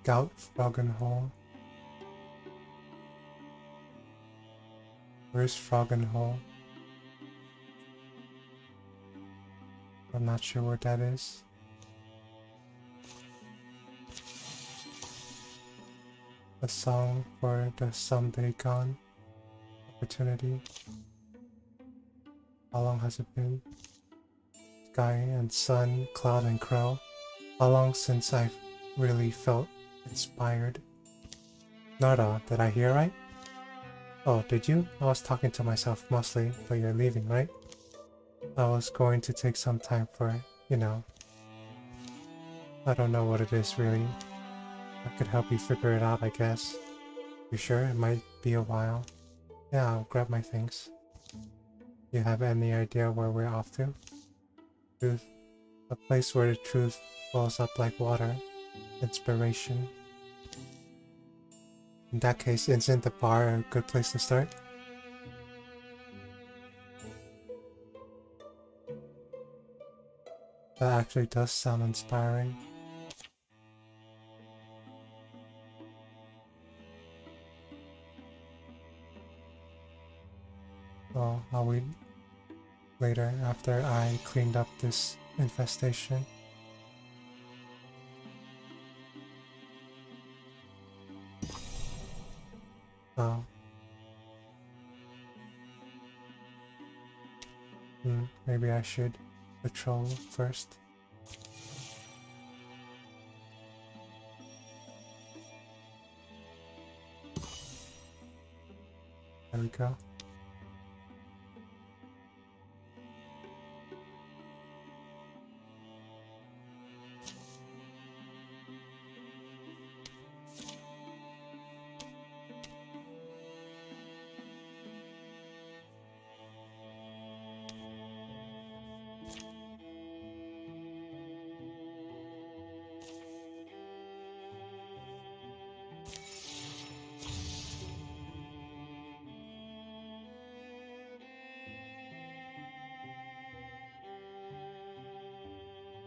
Scout Froggenhole. Where's Froggenhole? I'm not sure where that is. A song for the someday gone opportunity. How long has it been? Sky and sun, cloud and crow. How long since I've really felt inspired? Nada, did I hear right? Oh, did you? I was talking to myself mostly, but you're leaving, right? I was going to take some time for, you know, I don't know what it is really. I could help you figure it out, I guess. You sure? It might be a while. Yeah, I'll grab my things. You have any idea where we're off to? Truth. A place where the truth falls up like water. Inspiration. In that case, isn't the bar a good place to start? That actually does sound inspiring. Well, I'll wait later after I cleaned up this infestation. Oh. Maybe I should patrol first. There we go.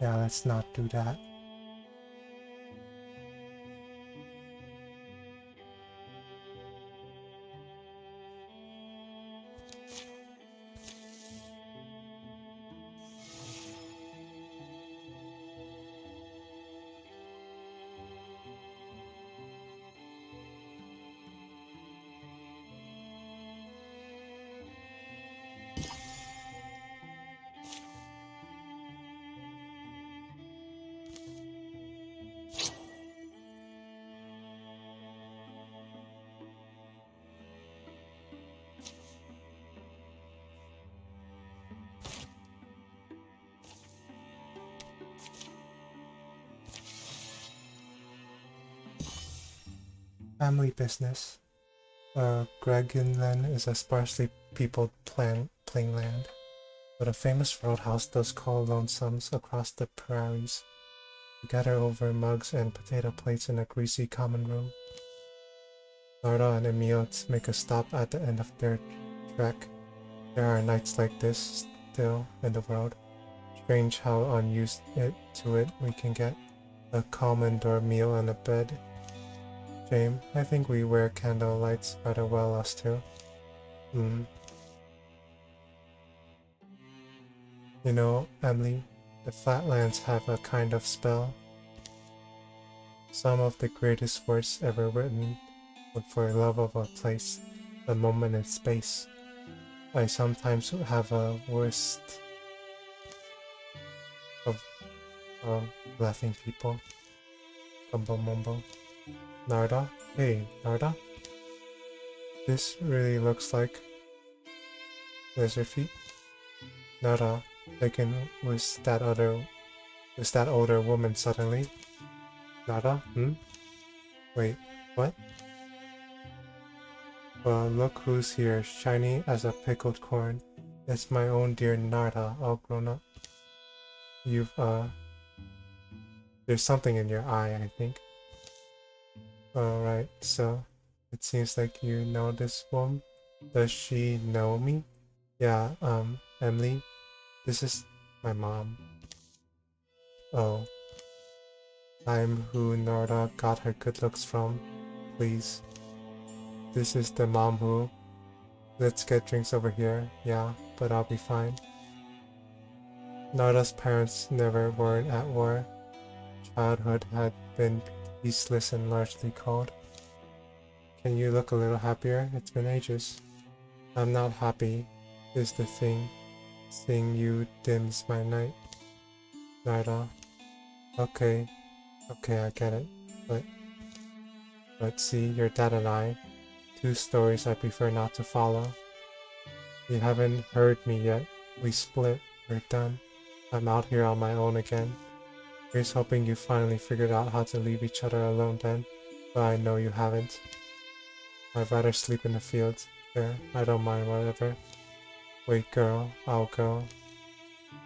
Yeah, let's not do that. Family business. Greginland is a sparsely peopled plain land, but a famous roadhouse does call lonesomes across the prairies to gather over mugs and potato plates in a greasy common room. Narda and Emil make a stop at the end of their trek. There are nights like this still in the world. Strange how unused to it we can get. A calm indoor meal and a bed. Shame, I think we wear candle lights rather well, us two. You know, Emily, the Flatlands have a kind of spell. Some of the greatest words ever written were for love of a place, a moment in space. I sometimes have a worst of laughing people. Gumbo mumbo. Narda? Hey, Narda? This really looks like lizard feet. Narda, taken with that older woman suddenly. Narda? Wait, what? Well, look who's here, shiny as a pickled corn. It's my own dear Narda, all grown up. There's something in your eye, I think. Alright, so it seems like you know this woman. Does she know me? Yeah, Emily, this is my mom. Oh. I'm who Nora got her good looks from. Please. This is the mom who... Let's get drinks over here. Yeah, but I'll be fine. Nora's parents never weren't at war. Childhood had been peaceless and largely cold. Can you look a little happier? It's been ages. I'm not happy, is the thing. Seeing you dims my night. Nora. Okay, I get it. But see, your dad and I, two stories I prefer not to follow. You haven't heard me yet. We split. We're done. I'm out here on my own again. Here's hoping you finally figured out how to leave each other alone then, but I know you haven't. I'd rather sleep in the fields. There, I don't mind whatever. Wait girl, I'll go.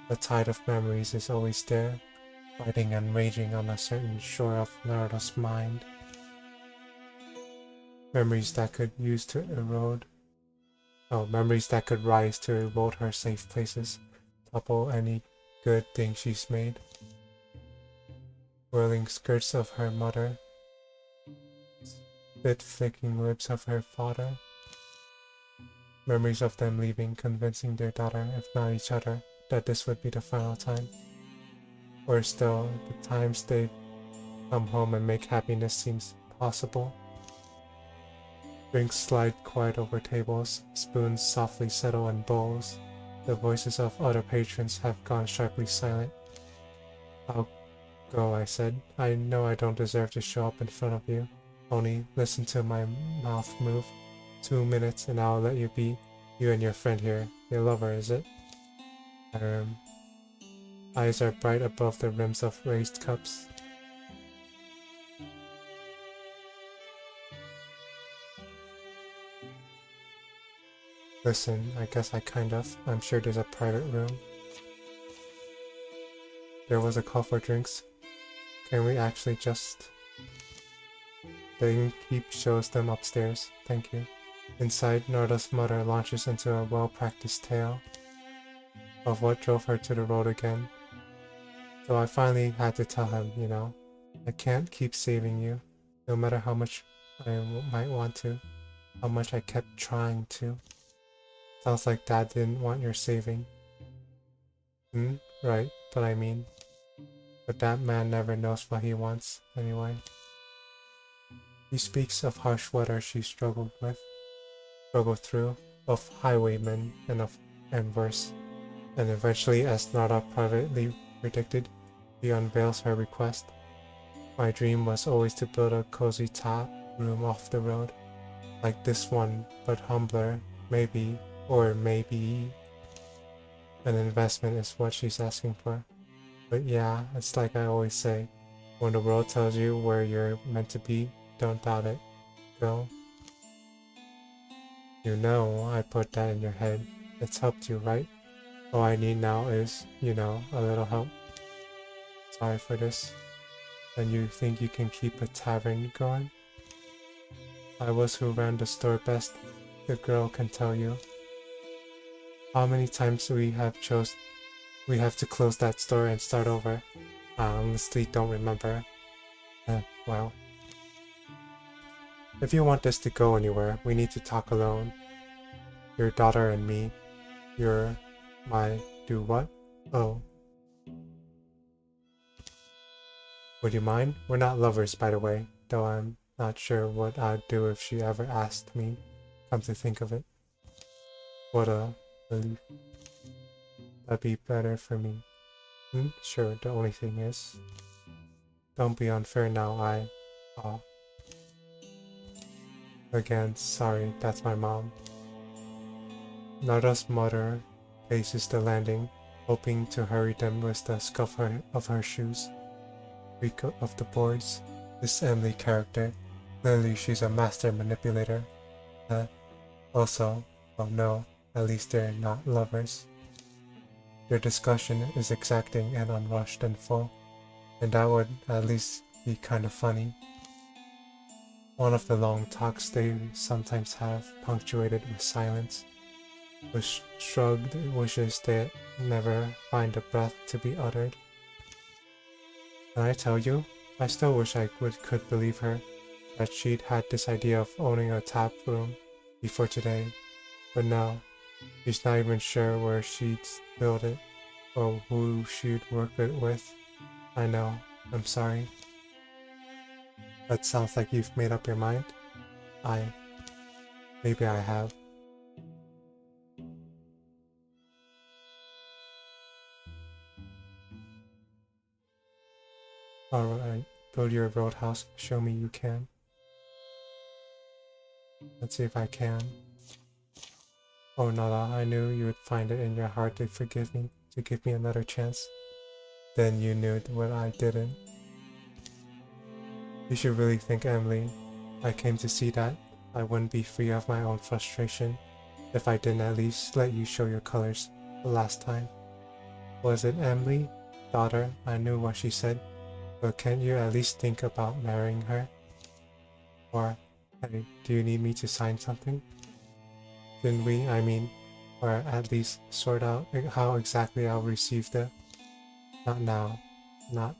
The tide of memories is always there, fighting and raging on a certain shore of Naruto's mind. Memories that could use to erode. Memories that could rise to erode her safe places, topple any good thing she's made. Whirling skirts of her mother, spit-flicking lips of her father. Memories of them leaving, convincing their daughter, if not each other, that this would be the final time. Or still, the times they come home and make happiness seems possible. Drinks slide quiet over tables, spoons softly settle in bowls. The voices of other patrons have gone sharply silent. I'll go, I said. I know I don't deserve to show up in front of you. Only listen to my mouth move. 2 minutes and I'll let you be. You and your friend here. Your lover, is it? Eyes are bright above the rims of raised cups. Listen, I guess I'm sure there's a private room. There was a call for drinks. Can we actually just... The innkeep shows them upstairs. Thank you. Inside, Naruto's mother launches into a well-practiced tale of what drove her to the road again. So I finally had to tell him, you know, I can't keep saving you, no matter how much I might want to, how much I kept trying to. Sounds like Dad didn't want your saving. Right, but that man never knows what he wants, anyway. He speaks of harsh weather she struggled through, of highwaymen, and worse. And eventually, as Nara privately predicted, he unveils her request. My dream was always to build a cozy top room off the road, like this one, but humbler, maybe, or maybe an investment is what she's asking for. But yeah, it's like I always say, when the world tells you where you're meant to be, don't doubt it. Go. You know, I put that in your head. It's helped you, right? All I need now is, you know, a little help. Sorry for this. And you think you can keep a tavern going? I was who ran the store best, the girl can tell you. How many times we have to close that store and start over? I honestly don't remember. Well. If you want this to go anywhere, we need to talk alone. Your daughter and me. You're my... do what? Oh. Would you mind? We're not lovers, by the way, though I'm not sure what I'd do if she ever asked me, come to think of it. What a relief. That'd be better for me. Sure, the only thing is... Don't be unfair now, Again, sorry, that's my mom. Nara's mother paces the landing, hoping to hurry them with the scuff of her shoes. Creak of the boards. This Emily character, clearly she's a master manipulator. Also, well no, at least they're not lovers. Their discussion is exacting and unrushed and full, and that would at least be kind of funny. One of the long talks they sometimes have, punctuated with silence, with shrugged wishes that never find the breath to be uttered. Can I tell you? I still wish I could believe her, that she'd had this idea of owning a tap room before today, but no, she's not even sure where she'd build it, or who she'd work it with. I know, I'm sorry. That sounds like you've made up your mind. Maybe I have. Alright, build your roadhouse, show me you can. Let's see if I can. Oh Nala, I knew you would find it in your heart to forgive me, to give me another chance. Then you knew what I didn't. You should really think, Emily. I came to see that I wouldn't be free of my own frustration if I didn't at least let you show your colors the last time. Was it Emily? Daughter, I knew what she said, but can't you at least think about marrying her? Or, hey, do you need me to sign something? Didn't we, or at least sort out how exactly I'll receive the... Not now. Not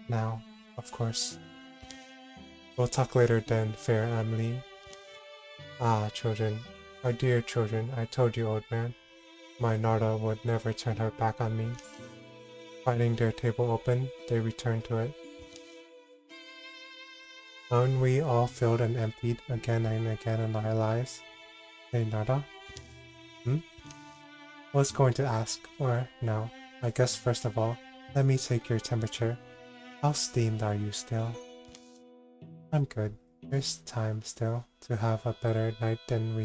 now, of course. We'll talk later then, fair Emily. Ah, children. Our dear children, I told you, old man. My Narda would never turn her back on me. Finding their table open, they returned to it. Aren't we all filled and emptied again and again in our lives? Hey, Narda? I was going to ask, or no. I guess first of all, let me take your temperature. How steamed are you still? I'm good. There's time still to have a better night than we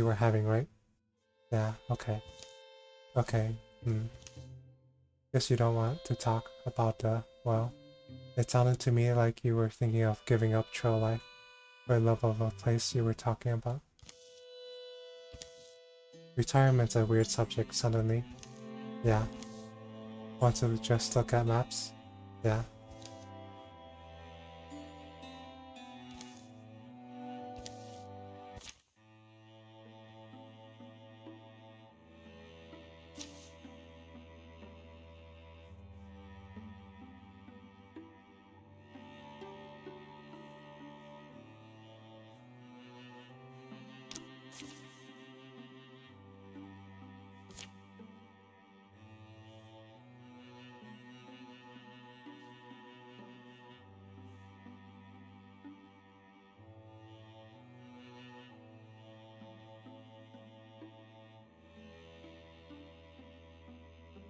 were having, right? Yeah, okay. Okay, Guess you don't want to talk about well, it sounded to me like you were thinking of giving up trail life for love of a place you were talking about. Retirement's a weird subject suddenly. Yeah. Want to just look at maps? Yeah.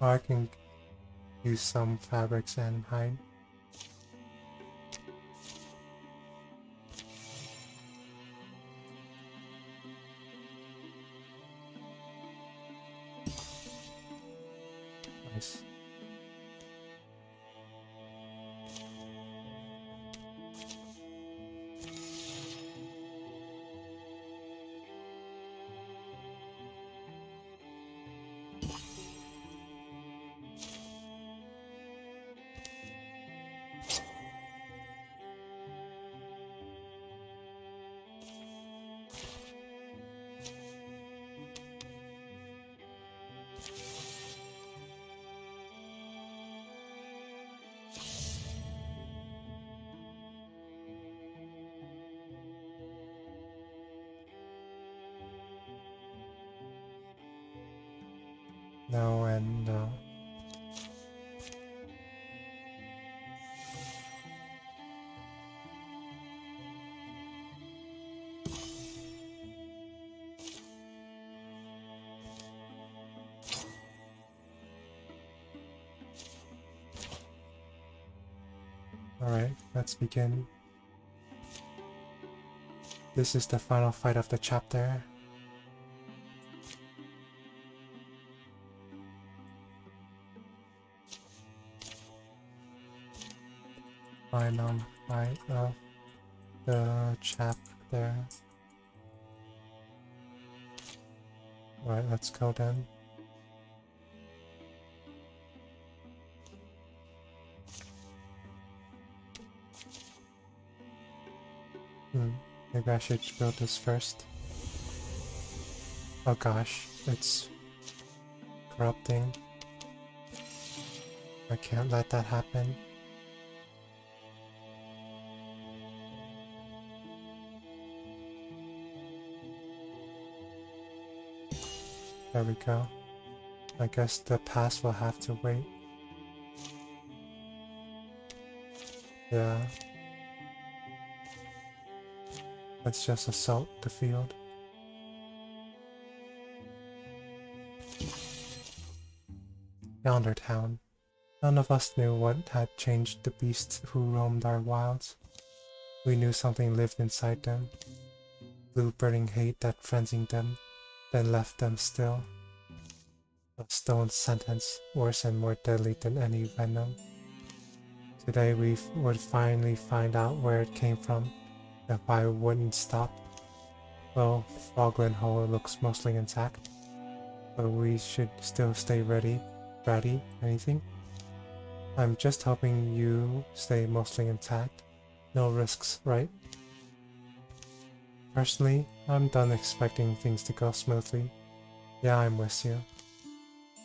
Or I can use some fabrics and hide. Nice. No and no. Alright, let's begin. This is the final fight of the chapter. Final fight of the chapter. Alright, let's go then. Maybe I should build this first. Oh gosh, it's corrupting. I can't let that happen. There we go. I guess the past will have to wait. Yeah. Let's just assault the field. Yonder town. None of us knew what had changed the beasts who roamed our wilds. We knew something lived inside them. Blue burning hate that frenzied them, then left them still. A stone sentence, worse and more deadly than any venom. Today we would finally find out where it came from, and why it wouldn't stop. Well, Frogland Hole looks mostly intact, but we should still stay ready. Ready? Anything? I'm just hoping you stay mostly intact. No risks, right? Personally, I'm done expecting things to go smoothly. Yeah, I'm with you.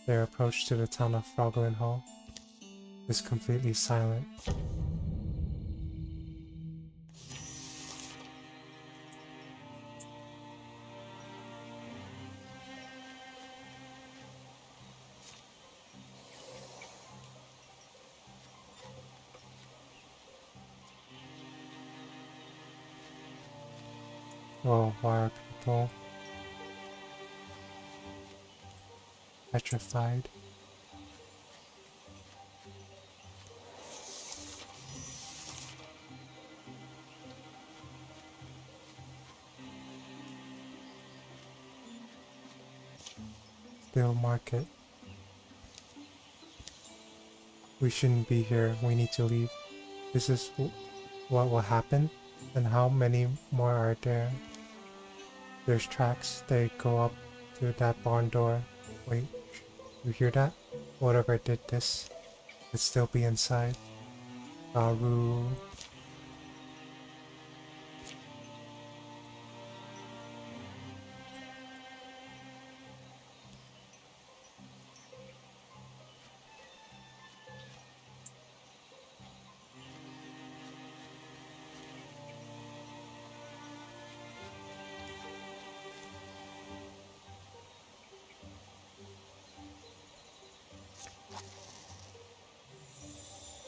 Their approach to the town of Frogland Hall is completely silent. Oh, why are people petrified? Still market. We shouldn't be here. We need to leave. This is what will happen? And how many more are there? There's tracks. They go up to that barn door. Wait, you hear that? Whatever did this, could still be inside. Garu.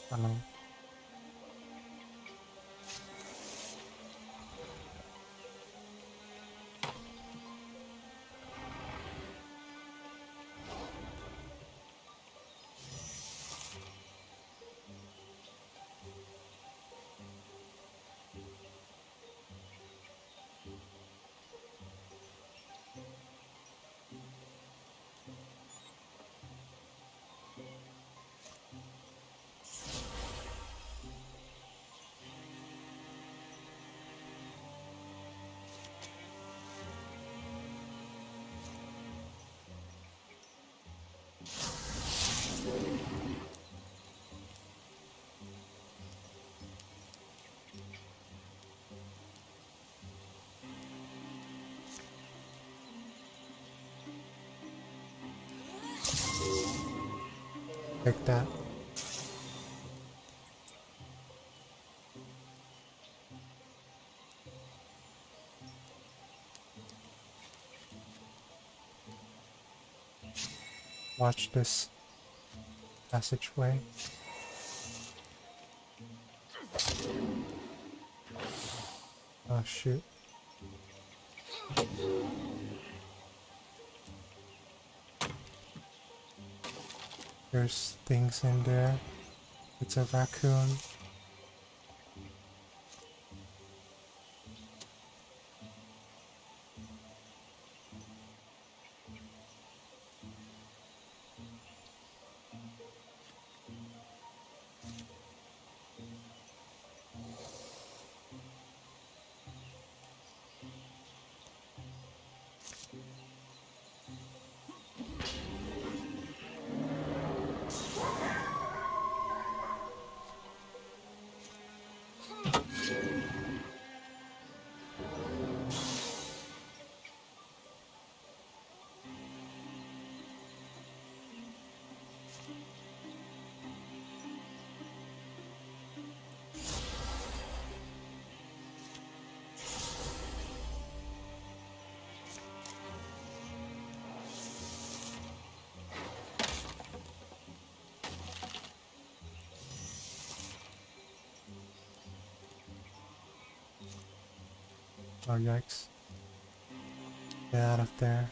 Um, like that. Watch this passageway. Oh shoot. There's things in there. It's a raccoon. Oh, yikes. Get out of there.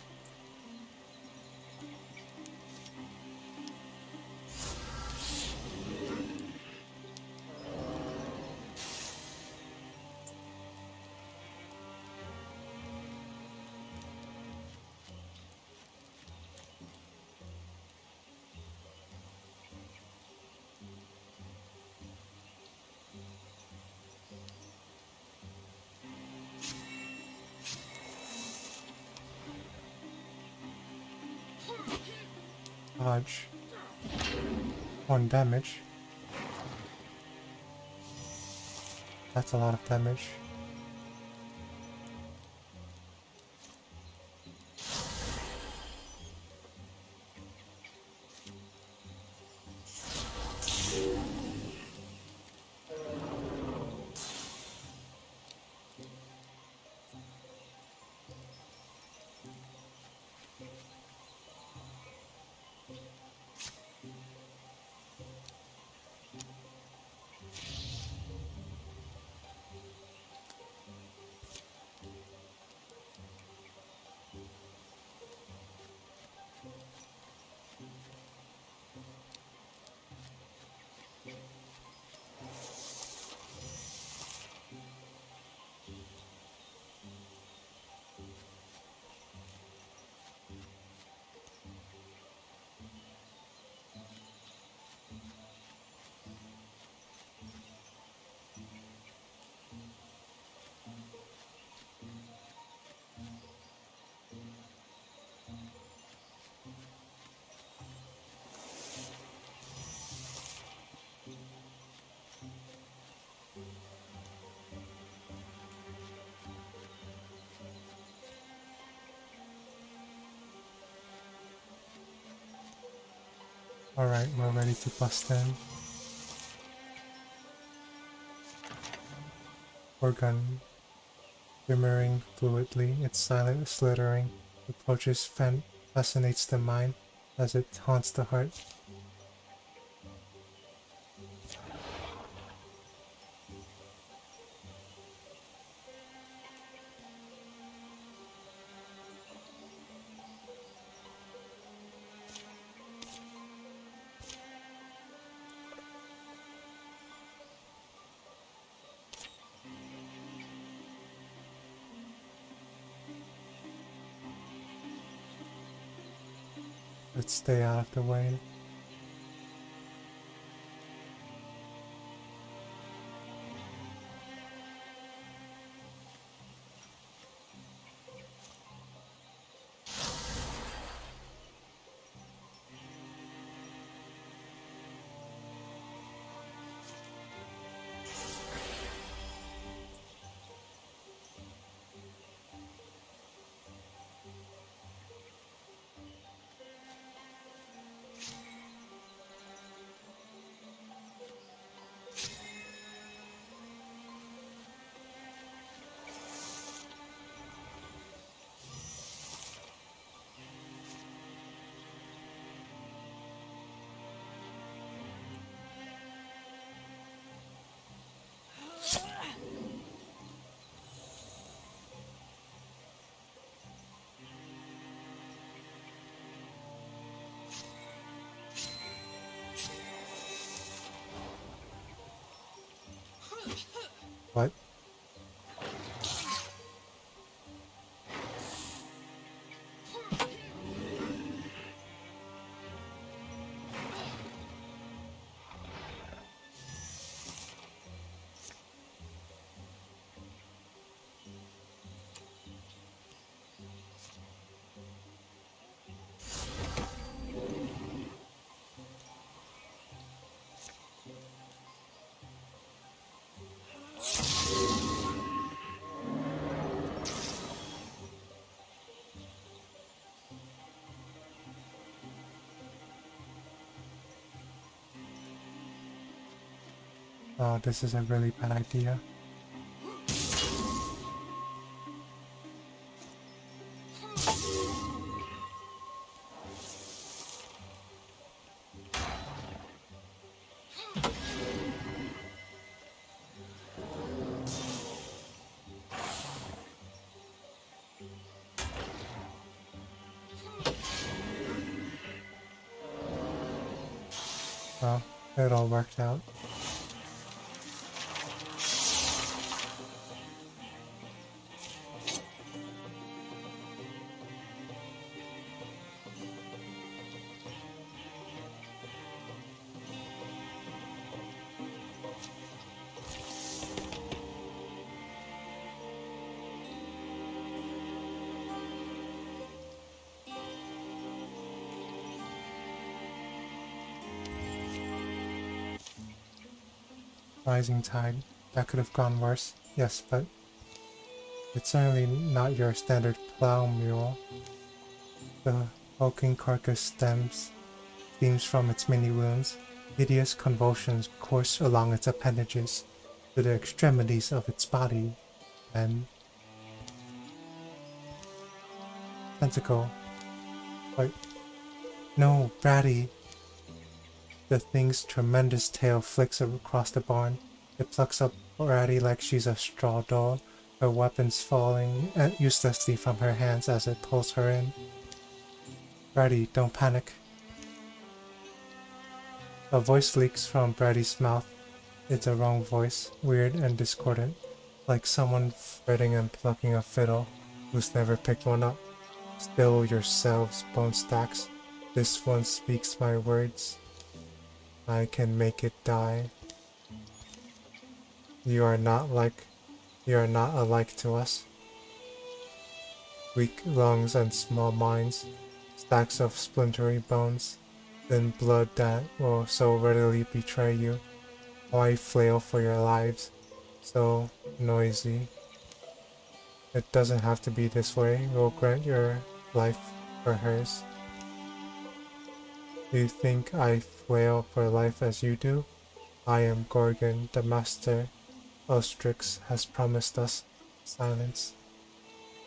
Dodge. 1 damage. That's a lot of damage. Alright, we're ready to bust in. Organ shimmering fluidly, its silent slithering approaches fascinates the mind as it haunts the heart. Let's stay out of the way. What? Oh, this is a really bad idea. Well, it all worked out. Rising tide. That could have gone worse. Yes, but it's certainly not your standard plow mule. The hulking carcass steams from its many wounds. Hideous convulsions course along its appendages to the extremities of its body, and tentacle. Wait, no, Bratty! The thing's tremendous tail flicks across the barn. It plucks up Bratty like she's a straw doll, her weapons falling uselessly from her hands as it pulls her in. Bratty, don't panic. A voice leaks from Bratty's mouth. It's a wrong voice, weird and discordant, like someone fretting and plucking a fiddle who's never picked one up. Still yourselves, bone stacks. This one speaks my words. I can make it die. You are not alike to us. Weak lungs and small minds, stacks of splintery bones, thin blood that will so readily betray you. Why flail for your lives? So noisy. It doesn't have to be this way. We'll grant your life for hers. You think I flail for life as you do? I am Gorgon, the master. Ulstyx has promised us silence.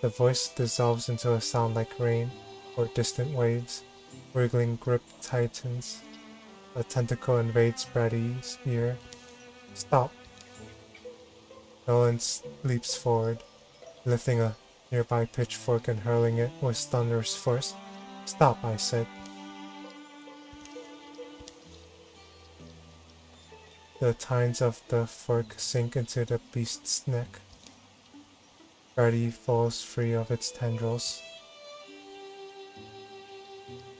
The voice dissolves into a sound like rain or distant waves. Wriggling grip tightens. A tentacle invades Bratty's ear. Stop! Nolan leaps forward, lifting a nearby pitchfork and hurling it with thunderous force. Stop, I said. The tines of the fork sink into the beast's neck. Bratty falls free of its tendrils.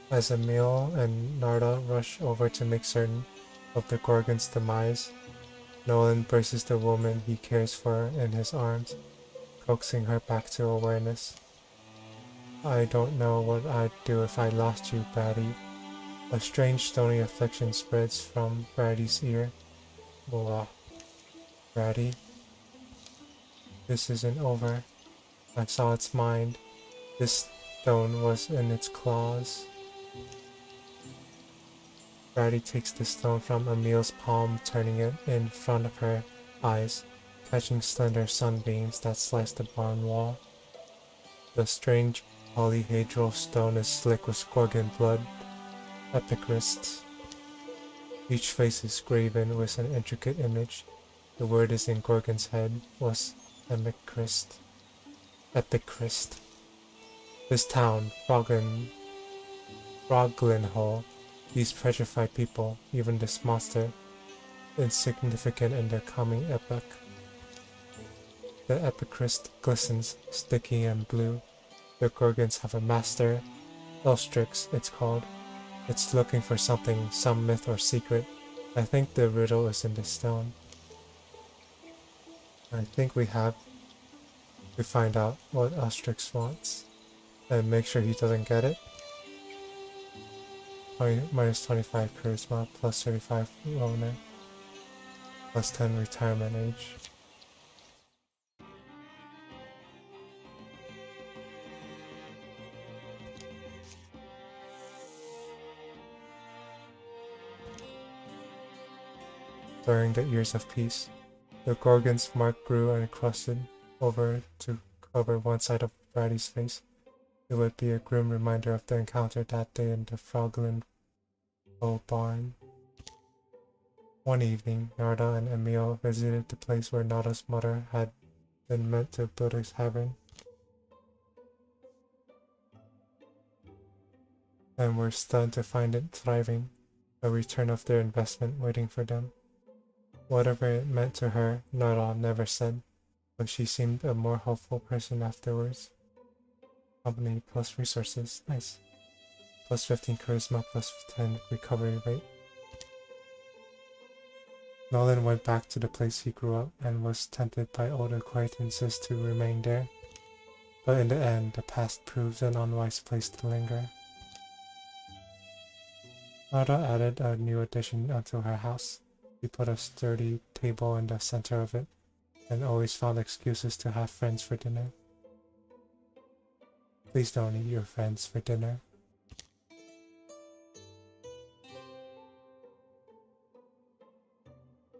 As Emil and Narda rush over to make certain of the Gorgon's demise, Nolan braces the woman he cares for in his arms, coaxing her back to awareness. I don't know what I'd do if I lost you, Bratty. A strange stony affliction spreads from Bratty's ear. Blah. Bratty. This isn't over. I saw its mind. This stone was in its claws. Bratty takes the stone from Emil's palm, turning it in front of her eyes, catching slender sunbeams that slice the barn wall. The strange polyhedral stone is slick with Gorgon blood, epicrysts. Each face is graven with an intricate image. The word is in Gorgon's head, was epicryst. Epicryst. This town, Froglinhole, these petrified people, even this monster, insignificant in their coming epoch. The epicryst glistens, sticky and blue. The Gorgons have a master, Ulstyx it's called. It's looking for something, some myth or secret. I think the riddle is in the stone. I think we have to find out what Ulstyx wants and make sure he doesn't get it. Minus 25 charisma, plus 35 loner, plus 10 retirement age. During the years of peace, the Gorgon's mark grew and crusted over to cover one side of Bratty's face. It would be a grim reminder of the encounter that day in the Froglinhole barn. One evening, Narda and Emil visited the place where Narda's mother had been meant to build a tavern, and were stunned to find it thriving. a return of their investment waiting for them. Whatever it meant to her, Nara never said, but she seemed a more hopeful person afterwards. Company plus resources, nice. Plus 15 charisma, plus 10 recovery rate. Nolan went back to the place he grew up and was tempted by old acquaintances to remain there. But in the end, the past proved an unwise place to linger. Nara added a new addition onto her house. She put a sturdy table in the center of it, and always found excuses to have friends for dinner. Please don't eat your friends for dinner.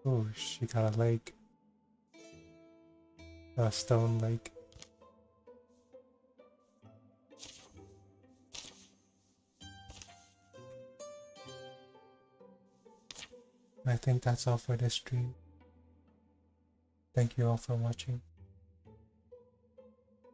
Ooh, she got a leg. A stone leg. I think that's all for this stream. Thank you all for watching.